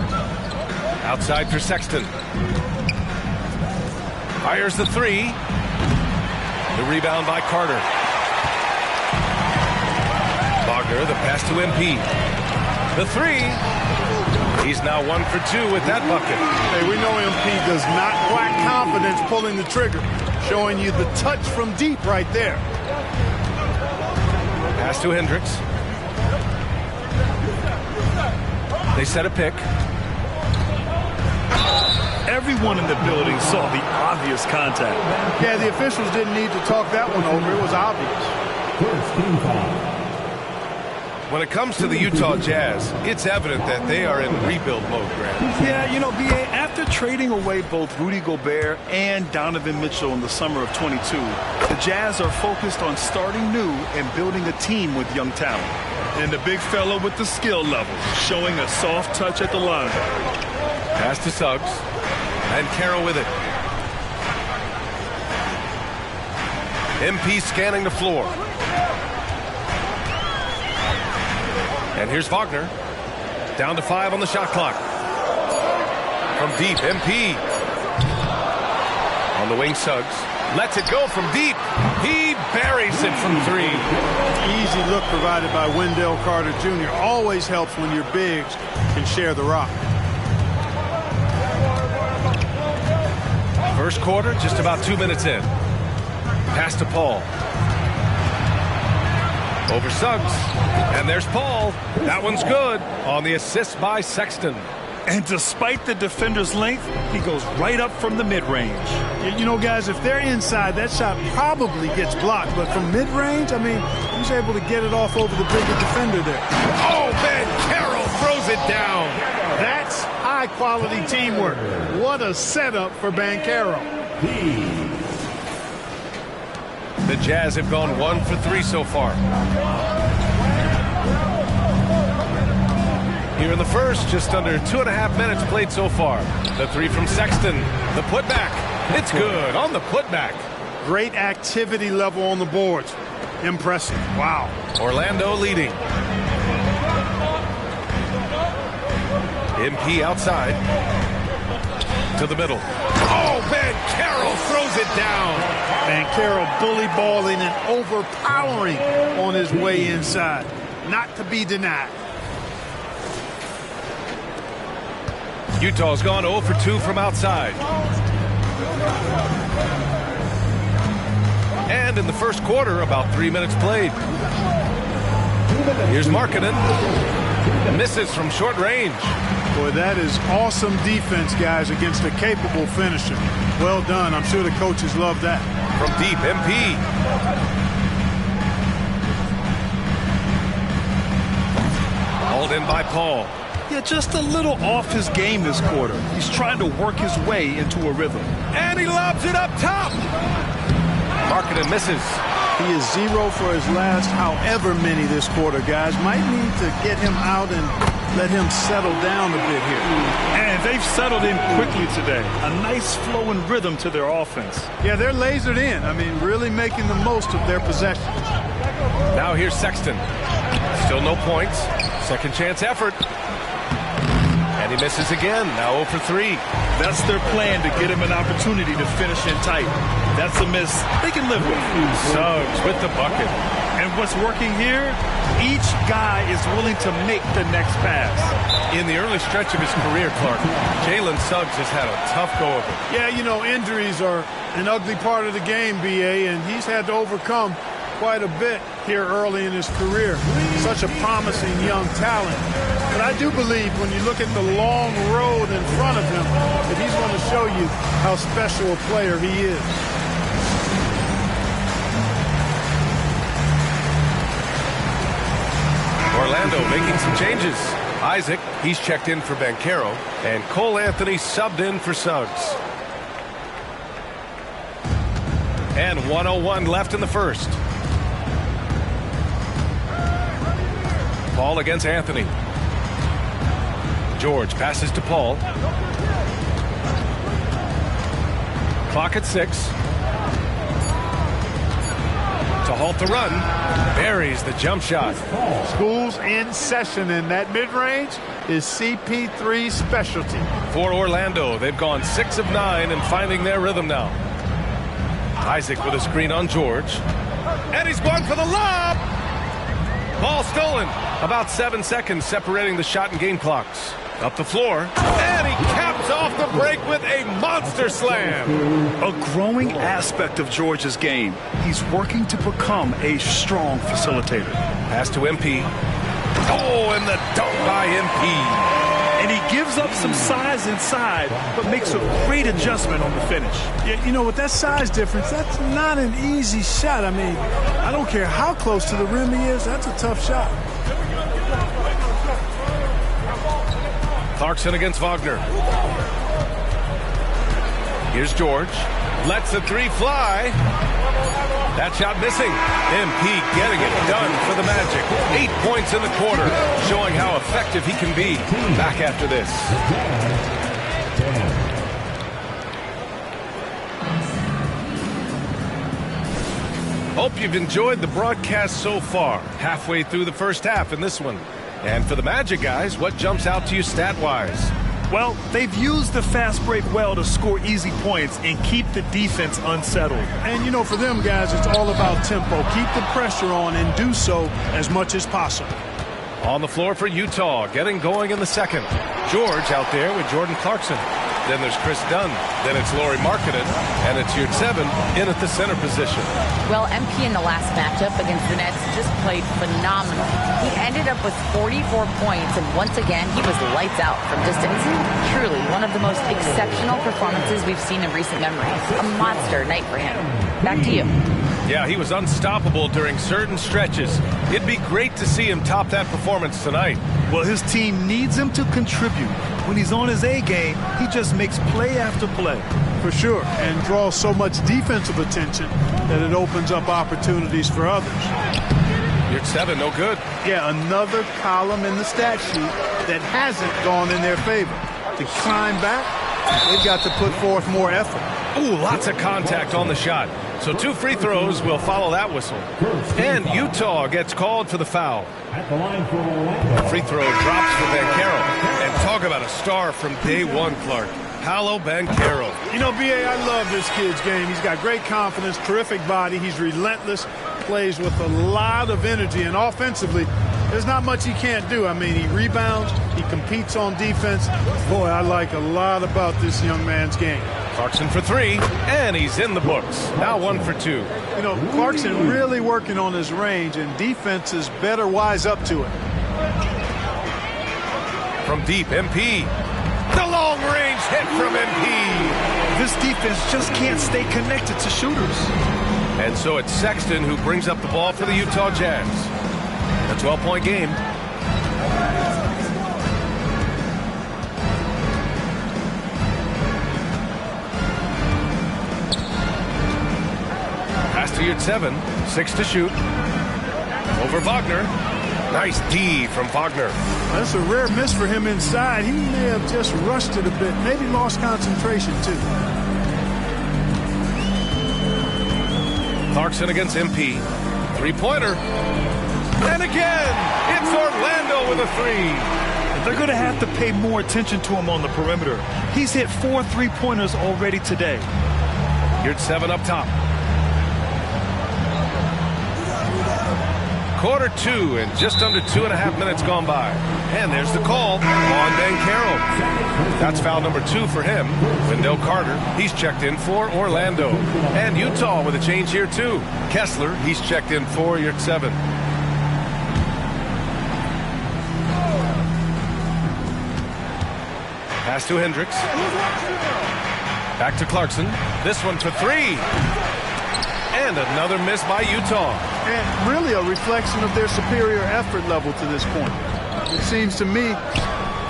Outside for Sexton. Fires the three. The rebound by Carter. Wagner, the pass to MP. The three. He's now 1 for 2 with that bucket. Hey, we know MP does not lack confidence pulling the trigger, showing you the touch from deep right there. Pass to Hendricks. They set a pick. Everyone in the building saw the obvious contact. Yeah, the officials didn't need to talk that one over. It was obvious. When it comes to the Utah Jazz, it's evident that they are in rebuild mode, Grant. Yeah, you know, B.A., after trading away both Rudy Gobert and Donovan Mitchell in the summer of 22, the Jazz are focused on starting new and building a team with young talent. And the big fella with the skill level, showing a soft touch at the line. Pass to Suggs. And Carroll with it. MP scanning the floor. And here's Wagner. Down to 5 on the shot clock. From deep, MP. On the wing, Suggs. Lets it go from deep. He buries it from 3. Easy look provided by Wendell Carter Jr. Always helps when your bigs can share the rock. First quarter, just about 2 minutes in. Pass to Paul. Over Suggs. And there's Paul. That one's good on the assist by Sexton. And despite the defender's length, he goes right up from the mid-range. You know, guys, if they're inside, that shot probably gets blocked. But from mid-range, I mean, he's able to get it off over the bigger defender there. Oh, man, Carroll throws it down. That's high-quality teamwork. What a setup for Banchero. The Jazz have gone 1 for 3 so far. Here in the first, just under 2.5 minutes played so far. The three from Sexton. The putback. It's good on the putback. Great activity level on the boards. Impressive. Wow. Orlando leading. MP outside. To the middle. Oh, Banchero throws it down. Banchero bully balling and overpowering on his way inside. Not to be denied. Utah's gone 0 for 2 from outside. And in the first quarter, about 3 minutes played. Here's Markkanen. Misses from short range. Boy, that is awesome defense, guys, against a capable finisher. Well done. I'm sure the coaches love that. From deep, MP. Hauled in by Paul. Yeah, just a little off his game this quarter. He's trying to work his way into a rhythm. And he lobs it up top. Markkanen misses. He is 0 for his last however many this quarter, guys. Might need to get him out and let him settle down a bit here. And they've settled in quickly today. A nice flowing rhythm to their offense. Yeah, they're lasered in. I mean, really making the most of their possessions. Now here's Sexton. Still no points. Second chance effort. And he misses again. Now 0 for 3. That's their plan to get him an opportunity to finish in tight. That's a miss they can live with. Suggs with the bucket. And what's working here, each guy is willing to make the next pass. In the early stretch of his career, Clark, Jalen Suggs has had a tough go of it. Yeah, you know, injuries are an ugly part of the game, B.A., and he's had to overcome quite a bit here early in his career. Such a promising young talent. But I do believe when you look at the long road in front of him, that he's going to show you how special a player he is. Orlando making some changes. Isaac, he's checked in for Banchero, and Cole Anthony subbed in for Suggs. And 1:01 left in the first. Paul against Anthony. George passes to Paul. Clock at 6. To halt the run. Buries the jump shot. School's in session, and that mid-range is CP3's specialty. For Orlando, they've gone 6 of 9 and finding their rhythm now. Isaac with a screen on George. And he's going for the lob. Ball stolen. About 7 seconds separating the shot and game clocks. Up the floor. And he caps off the break with a monster slam. A growing aspect of George's game. He's working to become a strong facilitator. Pass to MP. Oh, and the dunk by MP. And he gives up some size inside, but makes a great adjustment on the finish. Yeah, you know, with that size difference, that's not an easy shot. I mean, I don't care how close to the rim he is, that's a tough shot. Clarkson against Wagner. Here's George. Lets the three fly. That shot missing. MP getting it done for the Magic. 8 points in the quarter, showing how effective he can be. Back after this. Hope you've enjoyed the broadcast so far. Halfway through the first half in this one. And for the Magic guys, what jumps out to you stat-wise? Well, they've used the fast break well to score easy points and keep the defense unsettled. And, you know, for them guys, it's all about tempo. Keep the pressure on and do so as much as possible. On the floor for Utah, getting going in the second. George out there with Jordan Clarkson. Then there's Chris Dunn. Then it's Lauri Markkanen. And it's Yurt 7 in at the center position. Well, MP in the last matchup against the Nets just played phenomenal. He ended up with 44 points, and once again, he was lights out from distance. Truly one of the most exceptional performances we've seen in recent memory. A monster night for him. Back to you. Yeah, he was unstoppable during certain stretches. It'd be great to see him top that performance tonight. Well, his team needs him to contribute. When he's on his A game, he just makes play after play. For sure, and draws so much defensive attention that it opens up opportunities for others. Yurt 7, no good. Yeah, another column in the stat sheet that hasn't gone in their favor. To climb back, they've got to put forth more effort. Ooh, lots of contact on the shot. So 2 free throws will follow that whistle. And Utah gets called for the foul. Free throw drops for Banchero. And talk about a star from day one, Clark. Paolo Banchero. You know, B.A., I love this kid's game. He's got great confidence, terrific body. He's relentless, plays with a lot of energy. And offensively, there's not much he can't do. I mean, he rebounds, he competes on defense. Boy, I like a lot about this young man's game. Clarkson for 3, and he's in the books. Now 1 for 2. You know, Clarkson really working on his range, and defenses better wise up to it. From deep, MP. The long-range hit from MP. This defense just can't stay connected to shooters. And so it's Sexton who brings up the ball for the Utah Jazz. A 12-point game. Pass to Yurt 7. 6 to shoot. Over Wagner. Nice D from Wagner. That's a rare miss for him inside. He may have just rushed it a bit. Maybe lost concentration, too. Clarkson against MP. 3-pointer. And again, it's Orlando with a 3. They're going to have to pay more attention to him on the perimeter. He's hit 4 3-pointers already today. Yurt 7 up top. Quarter 2 and just under 2.5 minutes gone by. And there's the call on Banchero. That's foul number 2 for him. Wendell Carter, he's checked in for Orlando. And Utah with a change here too. Kessler, he's checked in for Yurt 7. Pass to Hendricks. Back to Clarkson. This one for three. And another miss by Utah. And really a reflection of their superior effort level to this point. It seems to me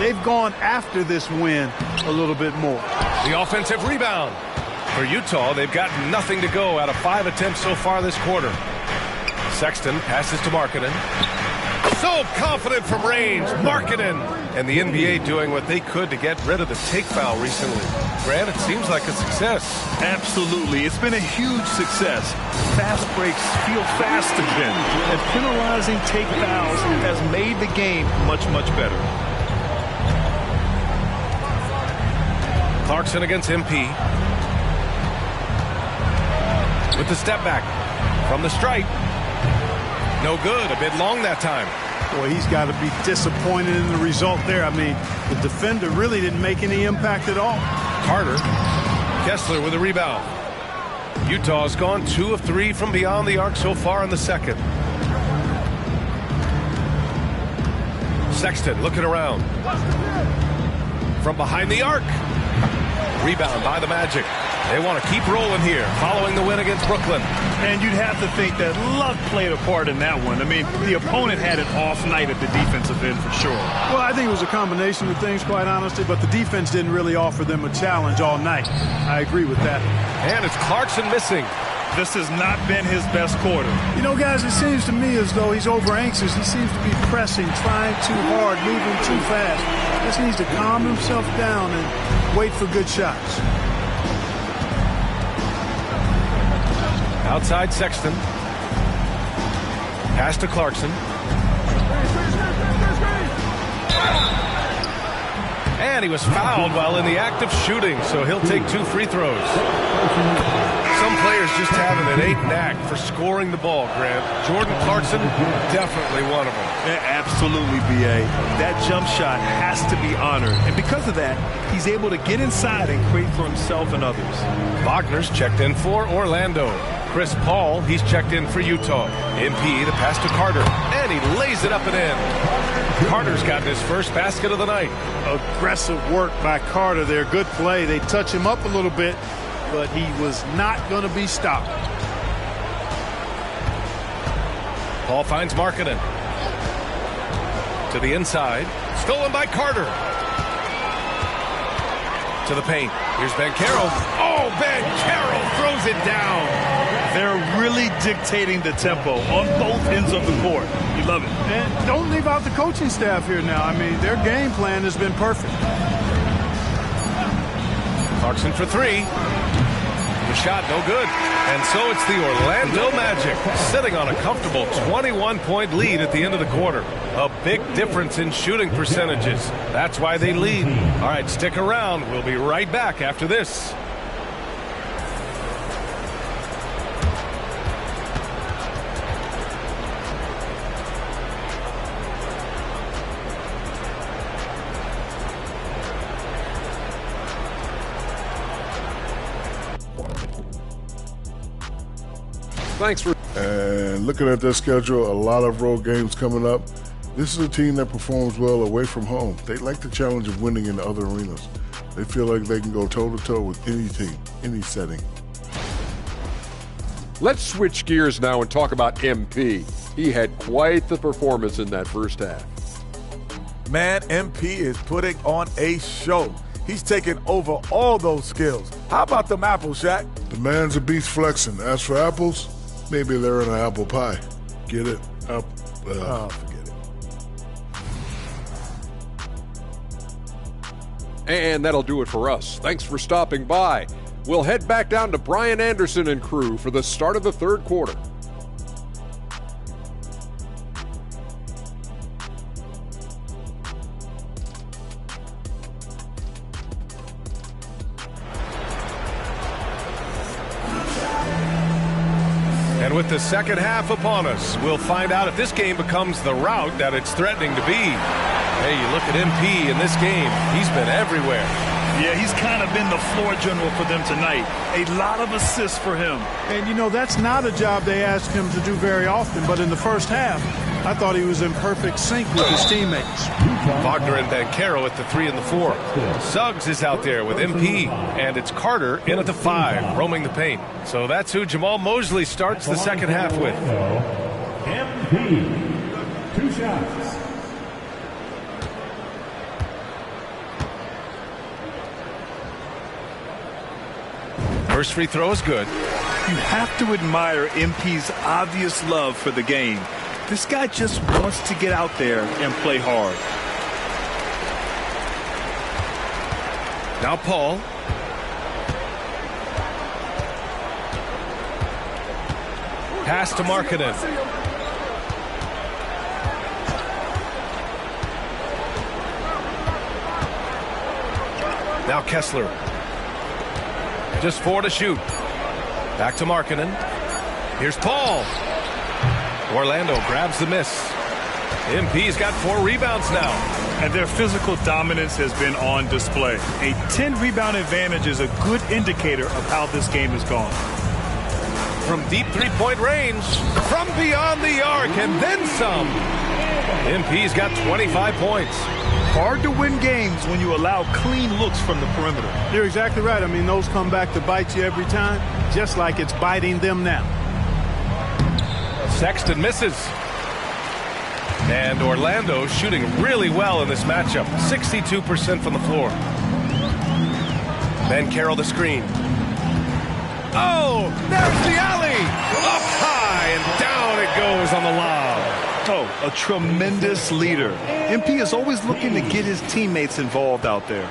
they've gone after this win a little bit more. The offensive rebound. For Utah, they've got nothing to go out of 5 attempts so far this quarter. Sexton passes to Markkanen. So confident from range. Markkanen. And the NBA doing what they could to get rid of the take foul recently. Grant, it seems like a success. Absolutely. It's been a huge success. Fast breaks feel fast again. And penalizing take fouls has made the game much, much better. Clarkson against MP. With the step back. From the stripe. No good. A bit long that time. Boy, he's got to be disappointed in the result there. I mean, the defender really didn't make any impact at all. Carter. Kessler with a rebound. Utah's gone 2 of 3 from beyond the arc so far in the second. Sexton looking around. From behind the arc. Rebound by the Magic. They want to keep rolling here, following the win against Brooklyn. And you'd have to think that luck played a part in that one. I mean, the opponent had an off night at the defensive end for sure. Well, I think it was a combination of things, quite honestly, but the defense didn't really offer them a challenge all night. I agree with that. And it's Clarkson missing. This has not been his best quarter. You know, guys, it seems to me as though he's over anxious. He seems to be pressing, trying too hard, moving too fast. Just needs to calm himself down and wait for good shots. Outside Sexton. Pass to Clarkson. And he was fouled while in the act of shooting, so he'll take 2 free throws. Some players just have an innate knack for scoring the ball, Grant. Jordan Clarkson, definitely one of them. Yeah, absolutely, B.A. That jump shot has to be honored. And because of that, he's able to get inside and create for himself and others. Wagner's checked in for Orlando. Chris Paul, he's checked in for Utah. MP, the pass to Carter. And he lays it up and in. Carter's gotten his first basket of the night. Aggressive work by Carter there. Good play. They touch him up a little bit, but he was not going to be stopped. Paul finds Markkanen. To the inside. Stolen by Carter. To the paint. Here's Banchero. Oh, Banchero throws it down. They're really dictating the tempo on both ends of the court. You love it. And don't leave out the coaching staff here now. I mean, their game plan has been perfect. Clarkson for 3. The shot no good. And so it's the Orlando Magic sitting on a comfortable 21-point lead at the end of the quarter. A big difference in shooting percentages. That's why they lead. All right, stick around. We'll be right back after this. Thanks for... And looking at their schedule, a lot of road games coming up. This is a team that performs well away from home. They like the challenge of winning in other arenas. They feel like they can go toe-to-toe with any team, any setting. Let's switch gears now and talk about MP. He had quite the performance in that first half. Man, MP is putting on a show. He's taking over all those skills. How about them apples, Shaq? The man's a beast flexing. As for apples, maybe they're in an apple pie. Get it? Up. Forget it. And that'll do it for us. Thanks for stopping by. We'll head back down to Brian Anderson and crew for the start of the third quarter. And with the second half upon us, we'll find out if this game becomes the rout that it's threatening to be. Hey, you look at MP in this game, he's been everywhere. Yeah, he's kind of been the floor general for them tonight. A lot of assists for him. And, you know, that's not a job they ask him to do very often. But in the first half, I thought he was in perfect sync with his teammates. Wagner and Banchero at the 3 and the 4. Suggs is out there with MP, and it's Carter in at the 5, roaming the paint. So that's who Jamal Mosley starts the second half with. MP, 2 shots. First free throw is good. You have to admire MP's obvious love for the game. This guy just wants to get out there and play hard. Now Paul. Pass to Markkanen. Now Kessler. Just 4 to shoot. Back to Markkanen. Here's Paul. Orlando grabs the miss. MP's got 4 rebounds now. And their physical dominance has been on display. A 10-rebound advantage is a good indicator of how this game has gone. From deep three-point range, from beyond the arc, and then some. MP's got 25 points. Hard to win games when you allow clean looks from the perimeter. You're exactly right. I mean, those come back to bite you every time, just like it's biting them now. Sexton misses. And Orlando shooting really well in this matchup. 62% from the floor. Banchero the screen. Oh, there's the alley. Up high and down it goes on the lob. Oh, a tremendous leader. MP is always looking to get his teammates involved out there.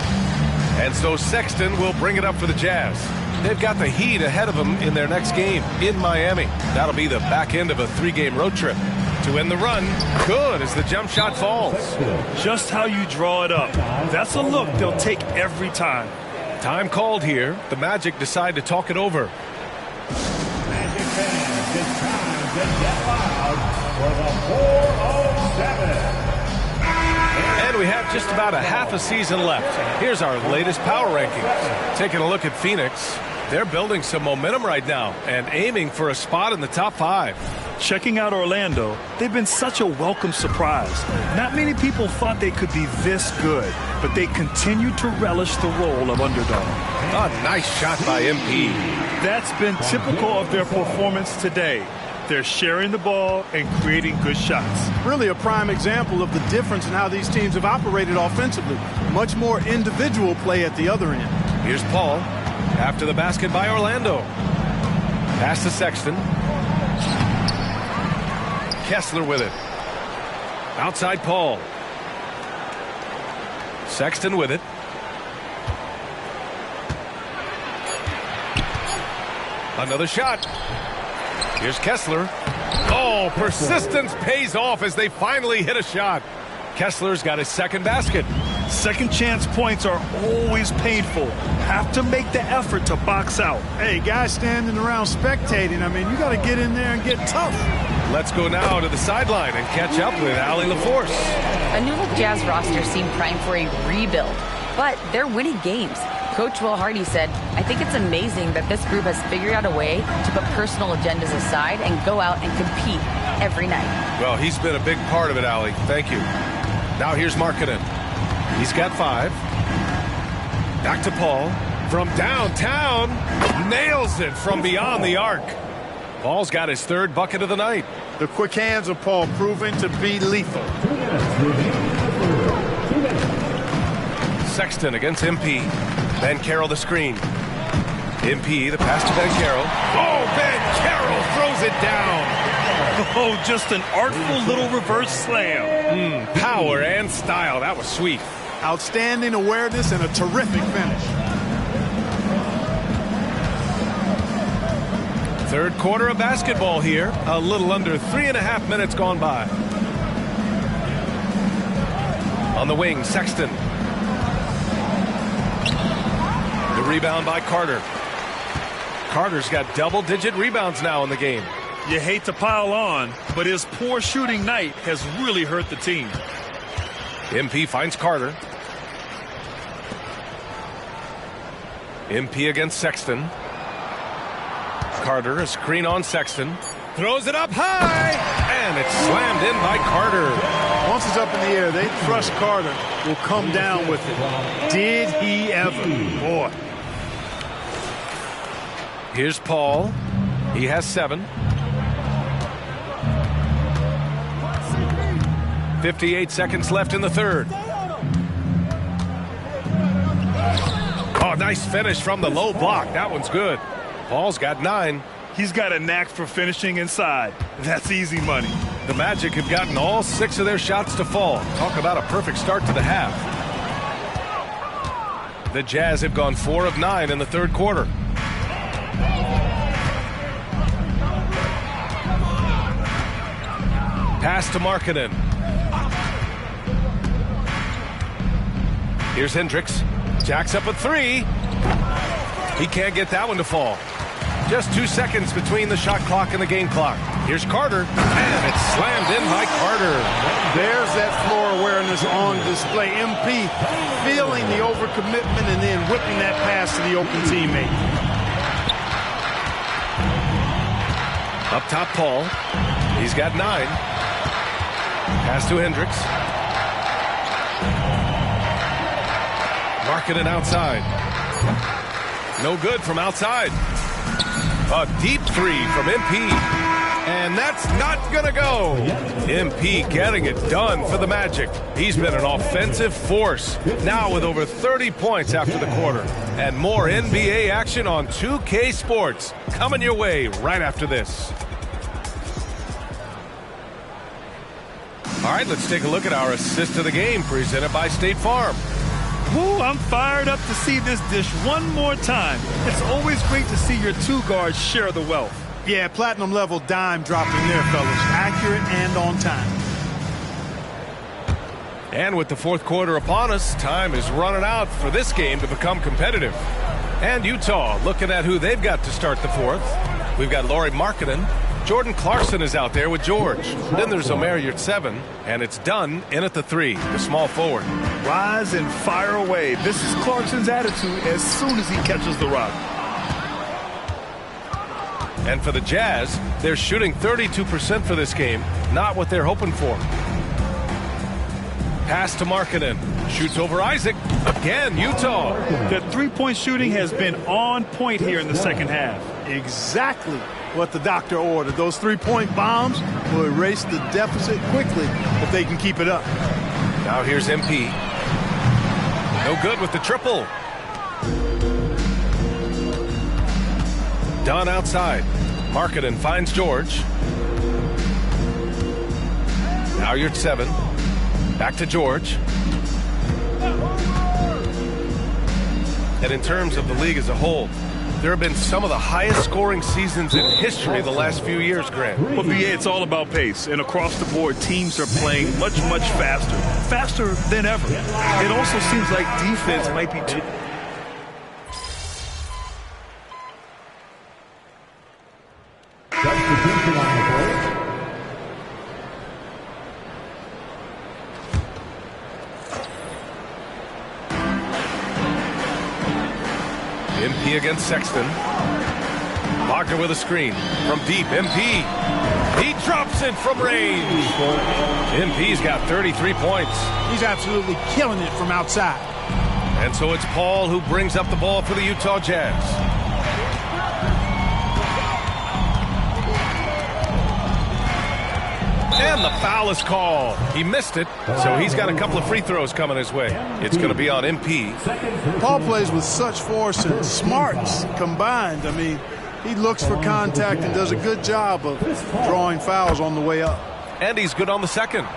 And so Sexton will bring it up for the Jazz. They've got the Heat ahead of them in their next game in Miami. That'll be the back end of a 3-game road trip. To end the run, good as the jump shot falls. Just how you draw it up. That's a look they'll take every time. Time called here. The Magic decide to talk it over. Magic fans, it's time to get loud for the 407. And we have just about a half a season left. Here's our latest power rankings. Taking a look at Phoenix. They're building some momentum right now and aiming for a spot in the top 5. Checking out Orlando, they've been such a welcome surprise. Not many people thought they could be this good, but they continue to relish the role of underdog. A nice shot by MP. That's been typical of their performance today. They're sharing the ball and creating good shots. Really a prime example of the difference in how these teams have operated offensively. Much more individual play at the other end. Here's Paul after the basket by Orlando. Pass to Sexton. Kessler with it. Outside Paul. Sexton with it. Another shot. Here's Kessler. Oh, persistence pays off as they finally hit a shot. Kessler's got his second basket. Second chance points are always painful. Have to make the effort to box out. Hey, guys standing around spectating, I mean, you got to get in there and get tough. Let's go now to the sideline and catch up with Allie LaForce. A new-look Jazz roster seemed primed for a rebuild, but they're winning games. Coach Will Hardy said, I think it's amazing that this group has figured out a way to put personal agendas aside and go out and compete every night. Well, he's been a big part of it, Allie. Thank you. Now here's Markkanen. He's got 5. Back to Paul. From downtown. Nails it from beyond the arc. Paul's got his 3rd bucket of the night. The quick hands of Paul proving to be lethal. Sexton against MP. Banchero the screen. MP, the pass to Banchero. Oh, Banchero throws it down. Oh, just an artful little reverse slam. Power and style. That was sweet. Outstanding awareness and a terrific finish. 3rd quarter of basketball here. A little under 3.5 minutes gone by. On the wing, Sexton. The rebound by Carter. Carter's got double-digit rebounds now in the game. You hate to pile on, but his poor shooting night has really hurt the team. MP finds Carter. MP against Sexton. Carter, a screen on Sexton. Throws it up high, and it's slammed in by Carter. Once it's up in the air, they trust Carter will come down with it. Did he ever? Boy. Here's Paul. He has 7. 58 seconds left in the third. Oh, nice finish from the low block. That one's good. Paul's got 9. He's got a knack for finishing inside. That's easy money. The Magic have gotten all 6 of their shots to fall. Talk about a perfect start to the half. The Jazz have gone 4 of 9 in the third quarter. Pass to Markkanen. Here's Hendricks. Jacks up a 3. He can't get that one to fall. Just 2 seconds between the shot clock and the game clock. Here's Carter, and it's slammed in by Carter. There's that floor awareness on display. MP feeling the overcommitment and then whipping that pass to the open teammate. Up top, Paul. He's got 9. Pass to Hendricks. Markkanen outside. No good from outside. A deep 3 from MP. And that's not going to go. MP getting it done for the Magic. He's been an offensive force. Now with over 30 points after the quarter. And more NBA action on 2K Sports. Coming your way right after this. All right, let's take a look at our assist of the game presented by State Farm. Woo, I'm fired up to see this dish one more time. It's always great to see your 2 guards share the wealth. Yeah, platinum level dime dropping there, fellas. Accurate and on time. And with the fourth quarter upon us, time is running out for this game to become competitive. And Utah looking at who they've got to start the fourth. We've got Lauri Markkanen. Jordan Clarkson is out there with George. Then there's Omer Yurtseven, and it's done in at the 3, the small forward. Rise and fire away. This is Clarkson's attitude as soon as he catches the rock. And for the Jazz, they're shooting 32% for this game, not what they're hoping for. Pass to Markkanen. Shoots over Isaac. Again, Utah. The three-point shooting has been on point here in the second half. Exactly what the doctor ordered. Those 3-point bombs will erase the deficit quickly if they can keep it up. Now here's MP. No good with the triple. Dunn outside. Markkanen finds George. Now you're at 7. Back to George. And in terms of the league as a whole, there have been some of the highest scoring seasons in history the last few years, Grant. Well, BA, it's all about pace. And across the board, teams are playing much, much faster. Faster than ever. It also seems like defense might be too... MP against Sexton. Wagner with a screen from deep. MP. He drops it from range. MP's got 33 points. He's absolutely killing it from outside. And so it's Paul who brings up the ball for the Utah Jazz. And the foul is called. He missed it, so he's got a couple of free throws coming his way. It's going to be on MP. Paul plays with such force and smarts combined. I mean, he looks for contact and does a good job of drawing fouls on the way up. And he's good on the second.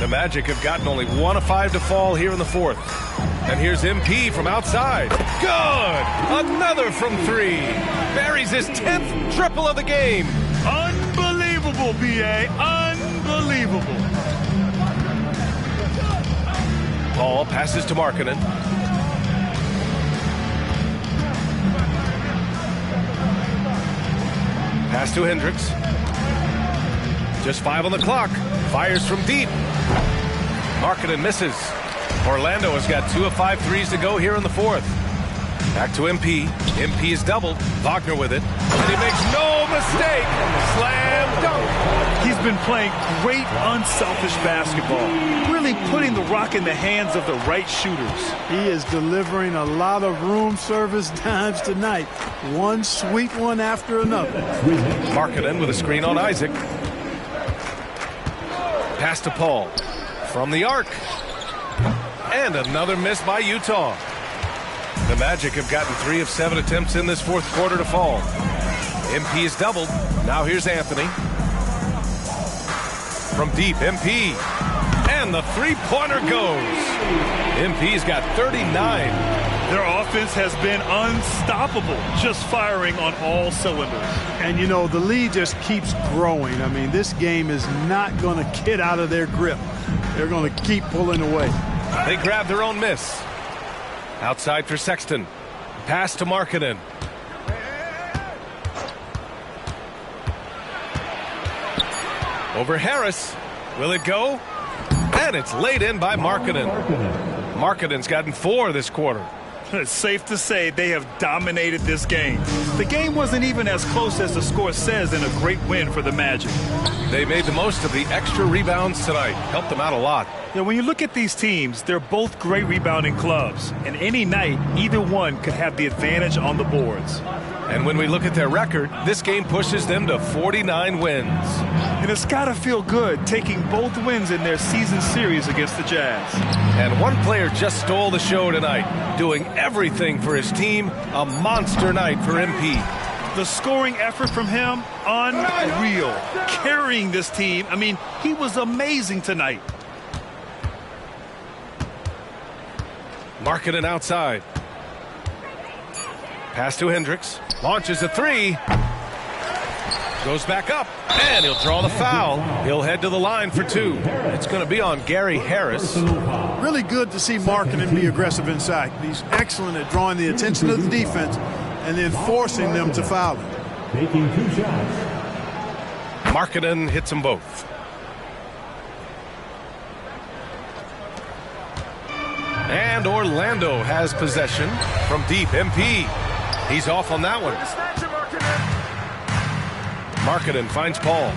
The Magic have gotten only 1 of 5 to fall here in the fourth. And here's MP from outside. Good! Another from 3. Buries his 10th triple of the game. Unbelievable, BA. Unbelievable. Paul passes to Markkanen. Pass to Hendricks. Just 5 on the clock. Fires from deep. Markkanen misses. Orlando has got 2 of 5 threes to go here in the fourth. Back to MP. MP is doubled. Wagner with it. And he makes no mistake. Slam dunk. He's been playing great, unselfish basketball. Really putting the rock in the hands of the right shooters. He is delivering a lot of room service dimes tonight. One sweet one after another. Markkanen with a screen on Isaac. Pass to Paul. From the arc. And another miss by Utah. The Magic have gotten 3 of 7 attempts in this fourth quarter to fall. MP is doubled. Now here's Anthony. From deep, MP. And the three-pointer goes. MP's got 39. Their offense has been unstoppable, just firing on all cylinders. And, you know, the lead just keeps growing. I mean, this game is not going to get out of their grip. They're going to keep pulling away. They grab their own miss. Outside for Sexton. Pass to Markkanen. Over Harris. Will it go? And it's laid in by Markkanen. Markkanen's gotten 4 this quarter. It's safe to say they have dominated this game. The game wasn't even as close as the score says in a great win for the Magic. They made the most of the extra rebounds tonight. Helped them out a lot. Yeah, when you look at these teams, they're both great rebounding clubs. And any night, either one could have the advantage on the boards. And when we look at their record, this game pushes them to 49 wins. And it's got to feel good taking both wins in their season series against the Jazz. And one player just stole the show tonight, doing everything for his team. A monster night for MP. The scoring effort from him, unreal. Carrying this team, I mean, he was amazing tonight. Markkanen outside. Pass to Hendricks. Launches a 3. Goes back up. And he'll draw the foul. He'll head to the line for 2. It's going to be on Gary Harris. Really good to see Markkanen be aggressive inside. He's excellent at drawing the attention of the defense and then forcing them to foul him. Taking 2 shots. Markkanen hits them both. And Orlando has possession from deep. MP. He's off on that one. Markkanen finds Paul.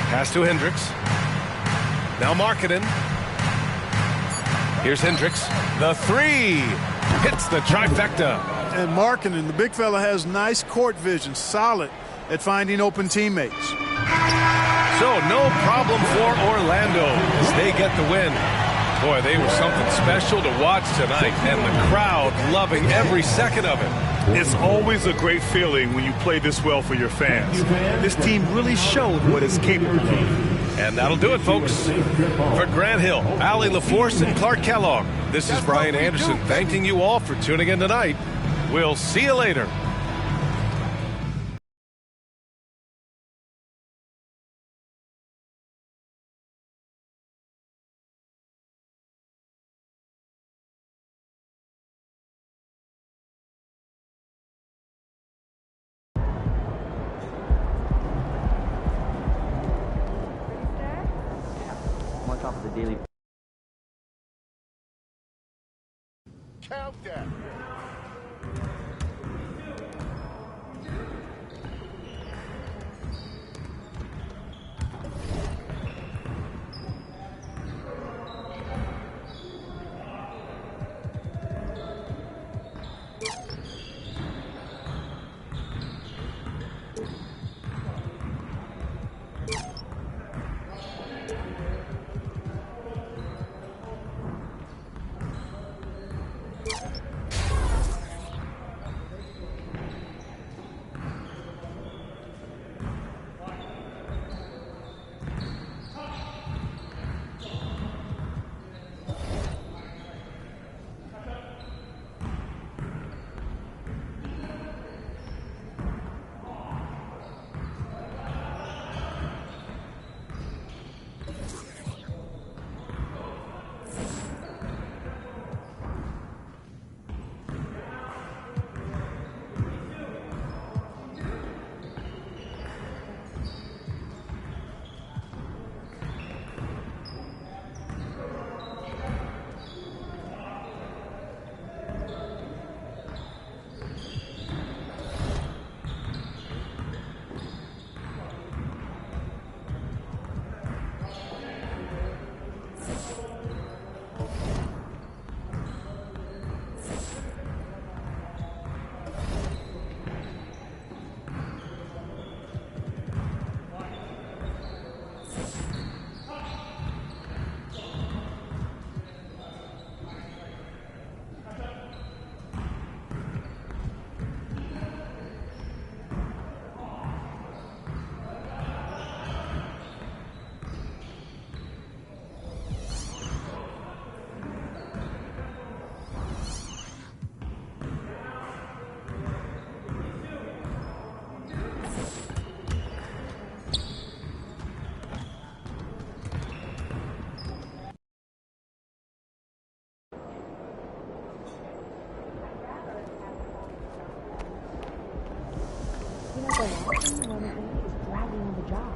Pass to Hendricks. Now Markkanen. Here's Hendricks. The 3. Hits the trifecta. And Markkanen, the big fella, has nice court vision. Solid at finding open teammates. So no problem for Orlando as they get the win. Boy, they were something special to watch tonight, and the crowd loving every second of it. It's always a great feeling when you play this well for your fans. This team really showed what it's capable of. And that'll do it, folks. For Grant Hill, Allie LaForce, and Clark Kellogg, this is Brian Anderson thanking you all for tuning in tonight. We'll see you later. Daily. Countdown. The last thing you want to do is dragging on the job.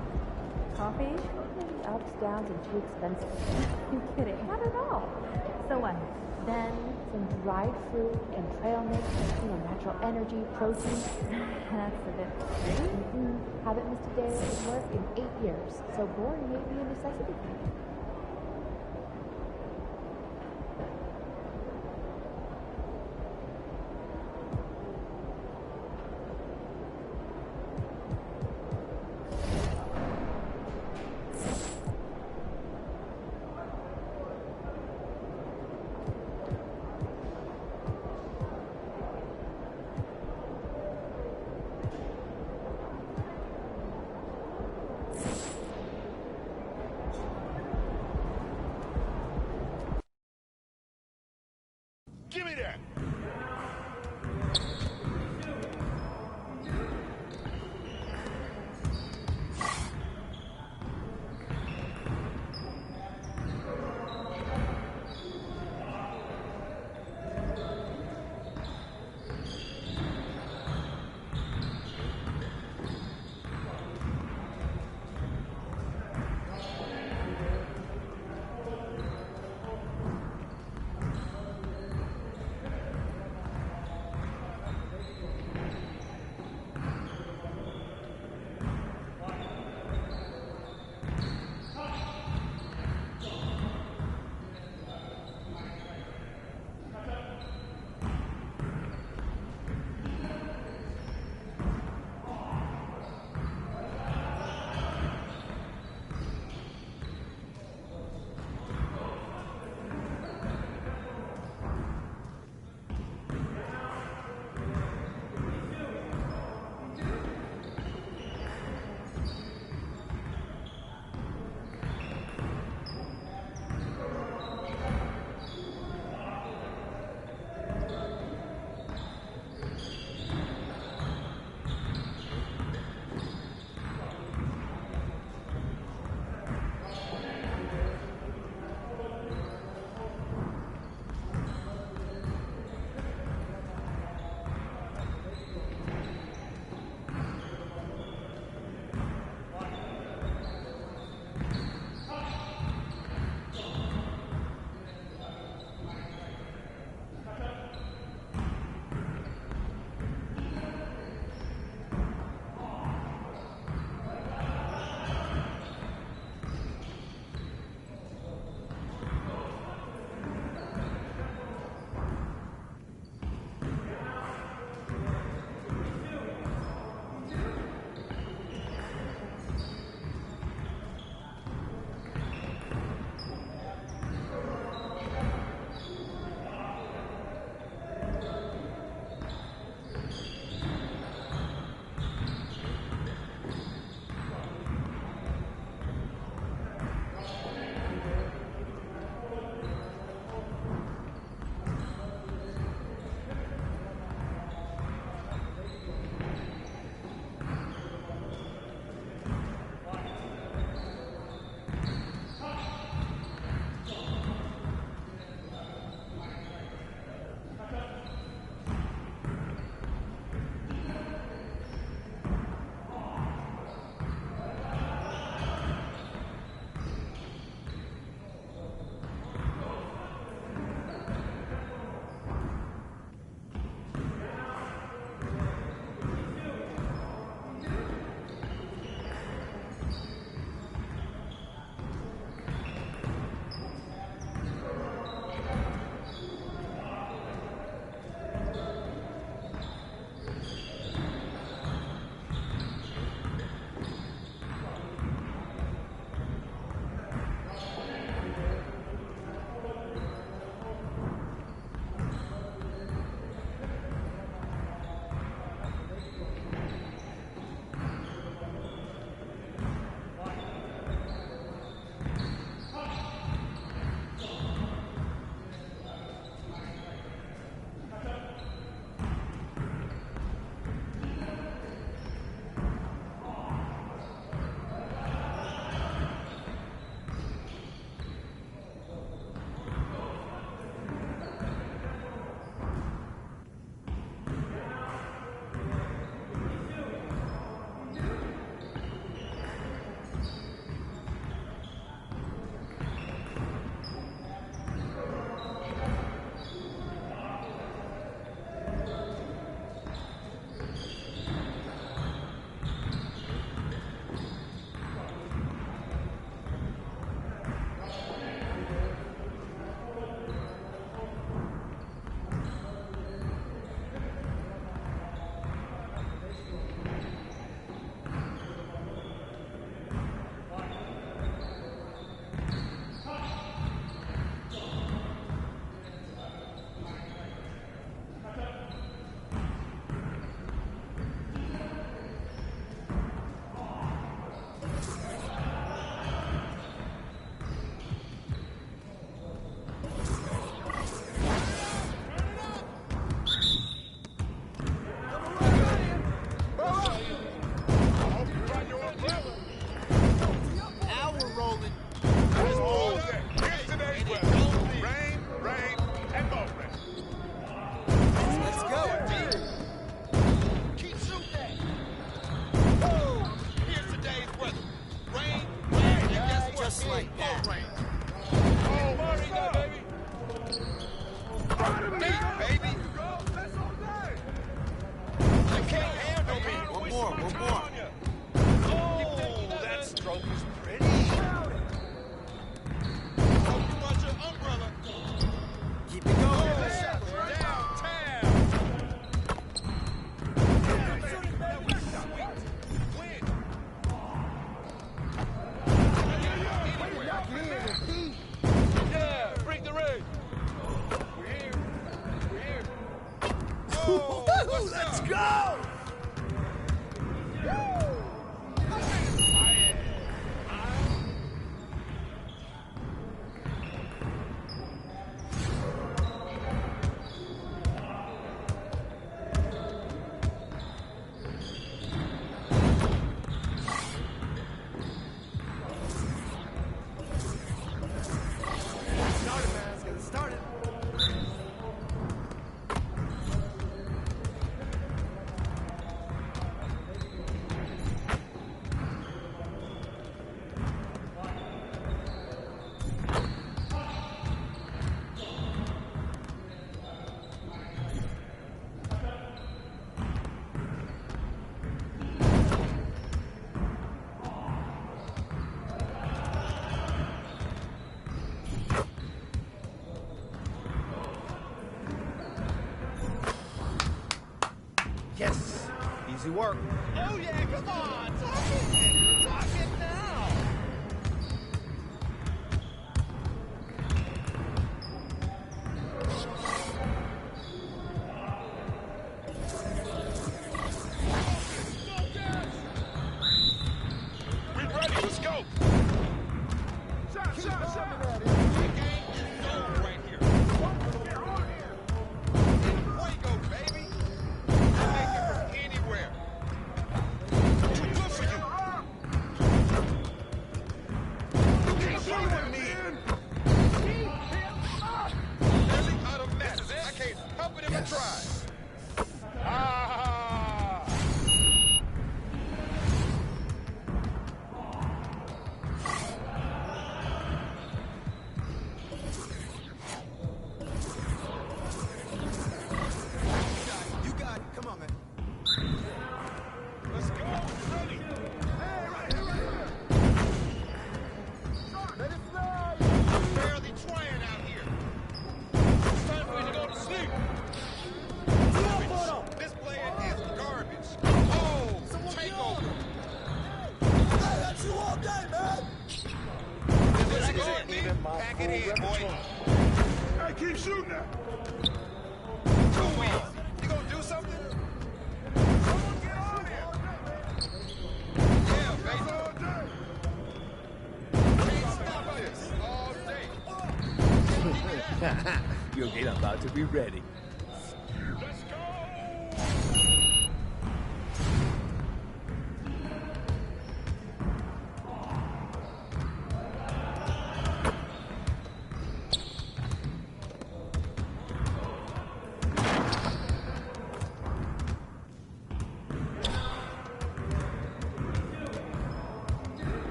Coffee? Maybe ups, downs, and too expensive. You kidding? Not at all. So what? Then some dried fruit and trail mix, natural energy, protein. That's a bit boring. Haven't missed a day at work in 8 years, so boring may be a necessity. Just like that. Oh, Murray, go, baby. Deep, baby. You can't handle me. One more. Oh, that stroke is pretty. Hope you watch your umbrella. Keep it going. Downtown. Yeah, bring the rig. We're here. Oh, Let's go! Yes. Easy work. Oh, yeah, come on. Talk it now. We ready. Let's go. Shot. The game is over right here. Fuego, baby. Make it from anywhere. Too good for you. You can't play with me. Really out of messes. I can't help it if I try. Ah. You got it. Come on, man. Let's go. Ready. Let it fly. I'm barely trying out here. It's time for you to go to sleep. Garbage. This player is garbage. Oh, take over. That's you all day, man. Let's go, man. Pack it in, boy. Hey, keep shooting now. Too easy. You gonna do something? Yeah, baby. Can't stop this all day. Your gate about to be ready. Let's go.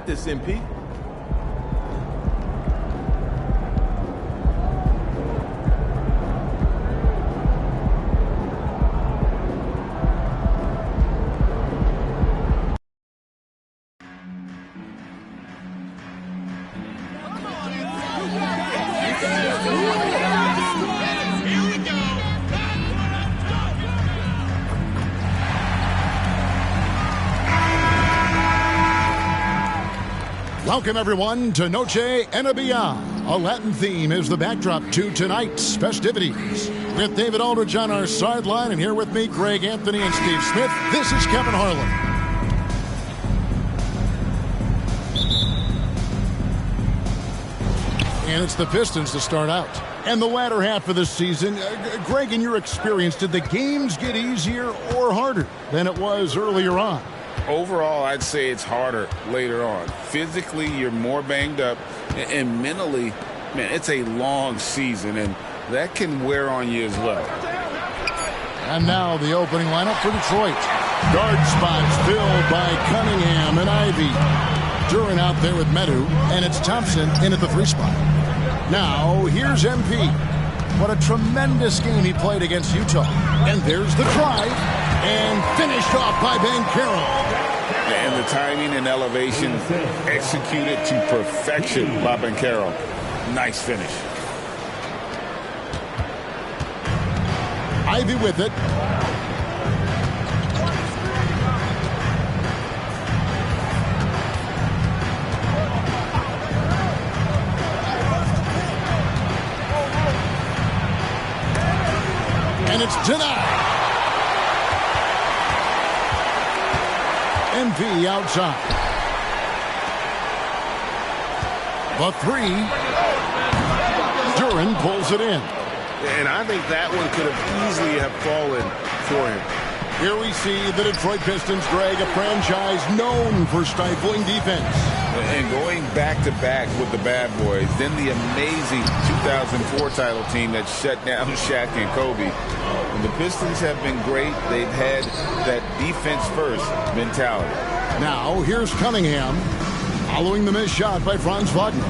got this, MP. Welcome, everyone, to Noche Enabia. A Latin theme is the backdrop to tonight's festivities. With David Aldridge on our sideline, and here with me, Greg Anthony and Steve Smith, this is Kevin Harlan. And it's the Pistons to start out. And the latter half of the season, Greg, in your experience, did the games get easier or harder than it was earlier on? Overall, I'd say it's harder later on. Physically, you're more banged up, and mentally, man, it's a long season, and that can wear on you as well. And now the opening lineup for Detroit. Guard spots filled by Cunningham and Ivy. Duran out there with Medu, and it's Thompson in at the 3 spot. Now, here's MP. What a tremendous game he played against Utah. And there's the drive, and finished off by Banchero. And the timing and elevation executed to perfection by Banchero. Nice finish. Ivy with it. And it's denied. MP outside. The 3. Duran pulls it in. And I think that one could have easily have fallen for him. Here we see the Detroit Pistons, Greg, a franchise known for stifling defense. And going back-to-back with the bad boys, then the amazing 2004 title team that shut down Shaq and Kobe. And the Pistons have been great. They've had that defense-first mentality. Now, here's Cunningham, following the missed shot by Franz Wagner.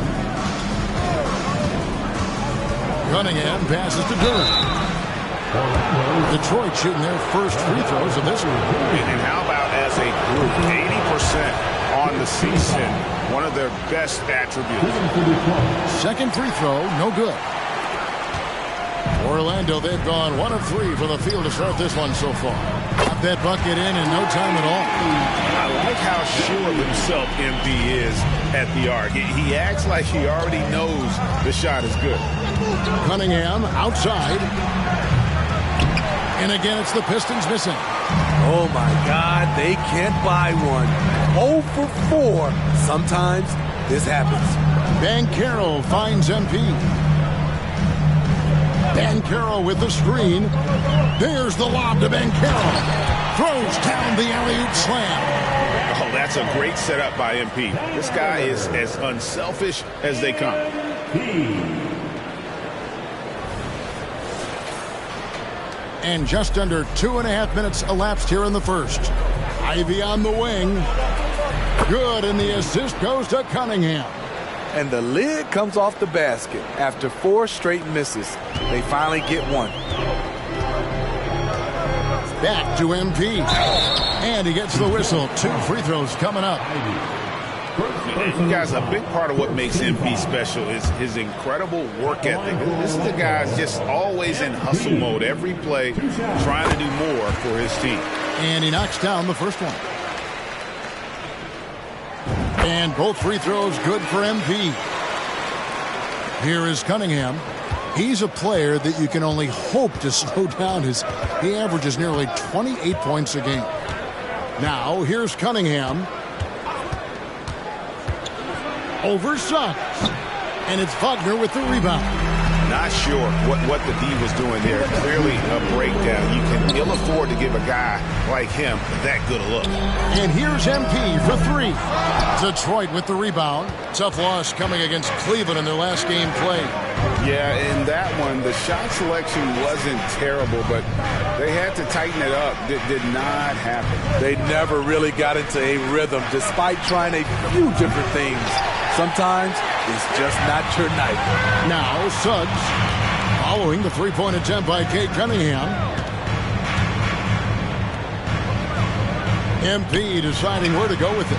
Cunningham passes to Duran. Detroit shooting their first free throws of this one. And how about as a group, 80% on the season, one of their best attributes. Second free throw, no good. Orlando, they've gone 1 of 3 for the field to start this one so far. Got that bucket in no time at all. I like how sure of himself MP is at the arc. He acts like he already knows the shot is good. Cunningham outside. And again, it's the Pistons missing. Oh, my God, they can't buy one. 0 for 4. Sometimes this happens. Banchero finds MP. Banchero with the screen. There's the lob to Banchero. Throws down the alley-oop slam. Oh, that's a great setup by MP. This guy is as unselfish as they come. And just under 2.5 minutes elapsed here in the first. Ivy on the wing. Good, and the assist goes to Cunningham. And the lid comes off the basket. After 4 straight misses, they finally get one. Back to MP. And he gets the whistle. 2 free throws coming up. You guys, a big part of what makes MP special is his incredible work ethic. This is the guy just always in hustle mode every play, trying to do more for his team. And he knocks down the first one. And both free throws good for MP. Here is Cunningham. He's a player that you can only hope to slow down. He averages nearly 28 points a game. Now, here's Cunningham. Over Suggs. And it's Wagner with the rebound. Not sure what the D was doing there. Clearly a breakdown. You can ill afford to give a guy like him that good a look. And here's MP for 3. Detroit with the rebound. Tough loss coming against Cleveland in their last game played. Yeah, in that one, the shot selection wasn't terrible, but they had to tighten it up. It did not happen. They never really got into a rhythm despite trying a few different things. Sometimes it's just not your night. Now Suggs following the three-point attempt by Cade Cunningham. MP deciding where to go with it.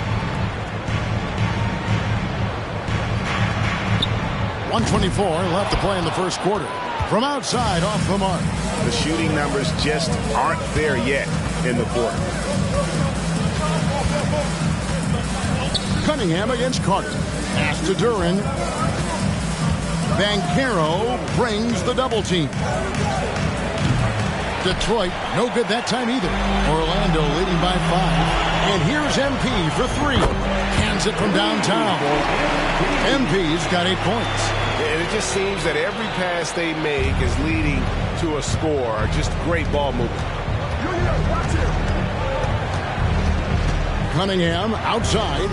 1:24 left to play in the first quarter. From outside, off the mark. The shooting numbers just aren't there yet in the quarter. Cunningham against Carter. Pass to Duran. Banchero brings the double team. Detroit, no good that time either. Orlando leading by 5. And here's MP for 3. Hands it from downtown. MP's got 8 points. And it just seems that every pass they make is leading to a score. Just great ball movement. Cunningham outside.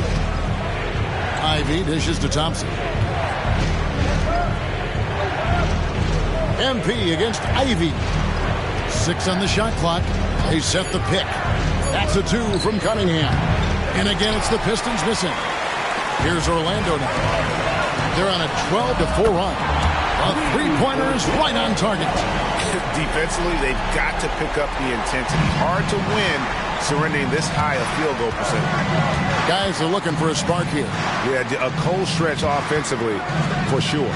Ivy dishes to Thompson. MP against Ivy. 6 on the shot clock. They set the pick. That's a 2 from Cunningham. And again, it's the Pistons missing. Here's Orlando now. They're on a 12-4 run. A three-pointer is right on target. Defensively, they've got to pick up the intensity. Hard to win surrendering this high a field goal percentage. Guys are looking for a spark here. Yeah, a cold stretch offensively for sure.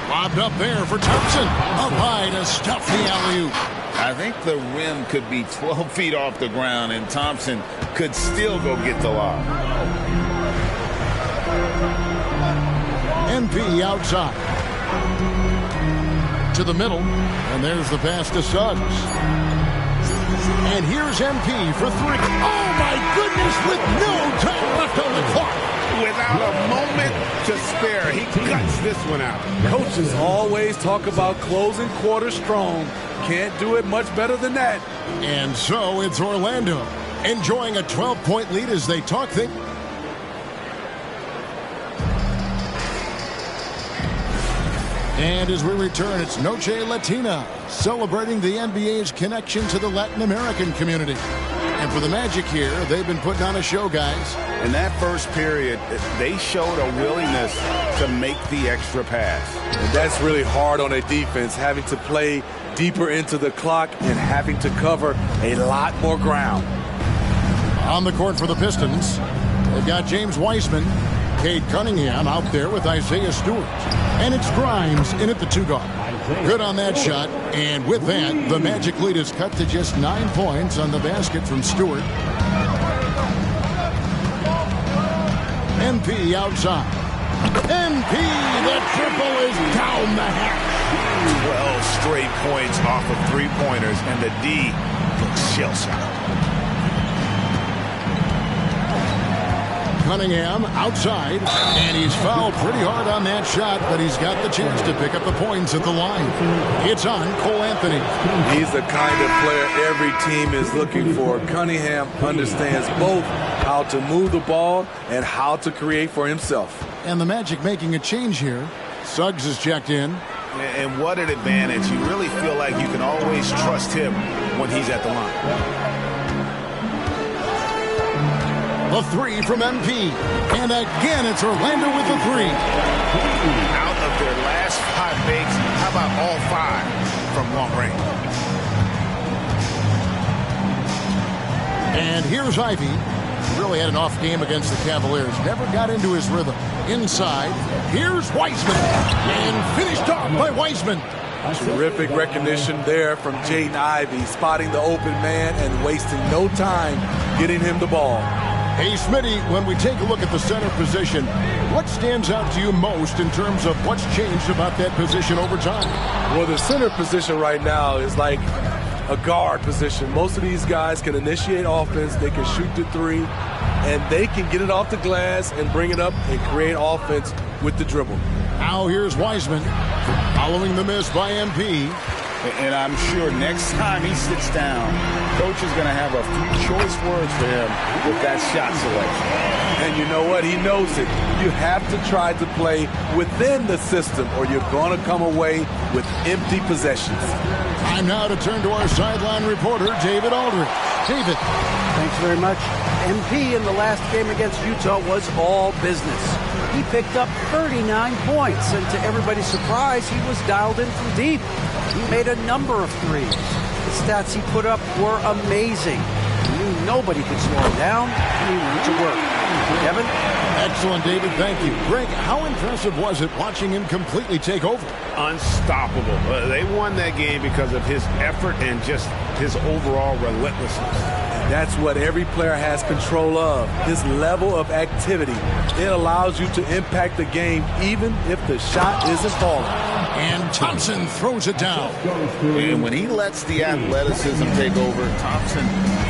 Lobbed up there for Thompson. Up high to stuff the alley-oop. I think the rim could be 12 feet off the ground, and Thompson could still go get the lob. MP outside. To the middle, and there's the pass to Suggs. And here's MP for 3. Oh, my goodness, with no time left on the clock. Without a moment to spare, he cuts this one out. Coaches always talk about closing quarter strong. Can't do it much better than that. And so it's Orlando enjoying a 12-point lead as they talk things. And as we return, it's Noche Latina, celebrating the NBA's connection to the Latin American community. And for the Magic here, they've been putting on a show, guys. In that first period, they showed a willingness to make the extra pass. And that's really hard on a defense, having to play deeper into the clock and having to cover a lot more ground. On the court for the Pistons, they've got James Wiseman, Cade Cunningham out there with Isaiah Stewart. And it's Grimes in at the 2-guard. Good on that shot. And with that, the Magic lead is cut to just 9 points on the basket from Stewart. MP outside. MP, the triple is down the hatch. 12 straight points off of three-pointers, and the D looks shell-shocked. Cunningham outside, and he's fouled pretty hard on that shot, but he's got the chance to pick up the points at the line. It's on Cole Anthony. He's the kind of player every team is looking for. Cunningham understands both how to move the ball and how to create for himself. And the Magic making a change here. Suggs is checked in. And what an advantage. You really feel like you can always trust him when he's at the line. The 3 from MP. And again, it's Orlando with the 3. Out of their last 5 makes, how about all 5 from long range? And here's Ivy. Really had an off game against the Cavaliers. Never got into his rhythm. Inside, here's Wiseman. And finished off by Wiseman. Terrific recognition there from Jaden Ivey, spotting the open man and wasting no time getting him the ball. Hey, Smitty, when we take a look at the center position, what stands out to you most in terms of what's changed about that position over time? Well, the center position right now is like a guard position. Most of these guys can initiate offense, they can shoot the 3, and they can get it off the glass and bring it up and create offense with the dribble. Now here's Wiseman following the miss by MP. And I'm sure next time he sits down, coach is going to have a few choice words for him with that shot selection. And you know what? He knows it. You have to try to play within the system or you're going to come away with empty possessions. Time now to turn to our sideline reporter, David Aldridge. David. Thanks very much. MP in the last game against Utah was all business. He picked up 39 points, and to everybody's surprise, he was dialed in from deep. He made a number of threes. The stats he put up were amazing. He knew nobody could slow him down, and he went to work. Kevin? Excellent, David. Thank you. Greg, how impressive was it watching him completely take over? Unstoppable. They won that game because of his effort and just his overall relentlessness. That's what every player has control of, his level of activity. It allows you to impact the game even if the shot isn't falling. And Thompson throws it down. And when he lets the athleticism take over, Thompson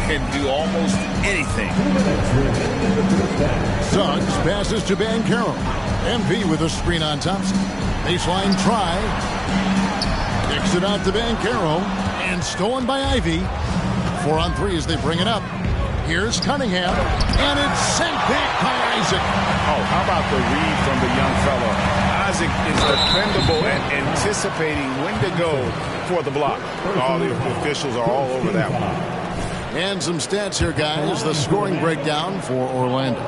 can do almost anything. Suggs passes to Banchero. MP with a screen on Thompson. Baseline try. Kicks it out to Banchero. And stolen by Ivy. 4 on 3 as they bring it up. Here's Cunningham. And it's sent back by Isaac. Oh, how about the read from the young fellow? Isaac is dependable at anticipating when to go for the block. All the officials are all over that one. And some stats here, guys. The scoring breakdown for Orlando.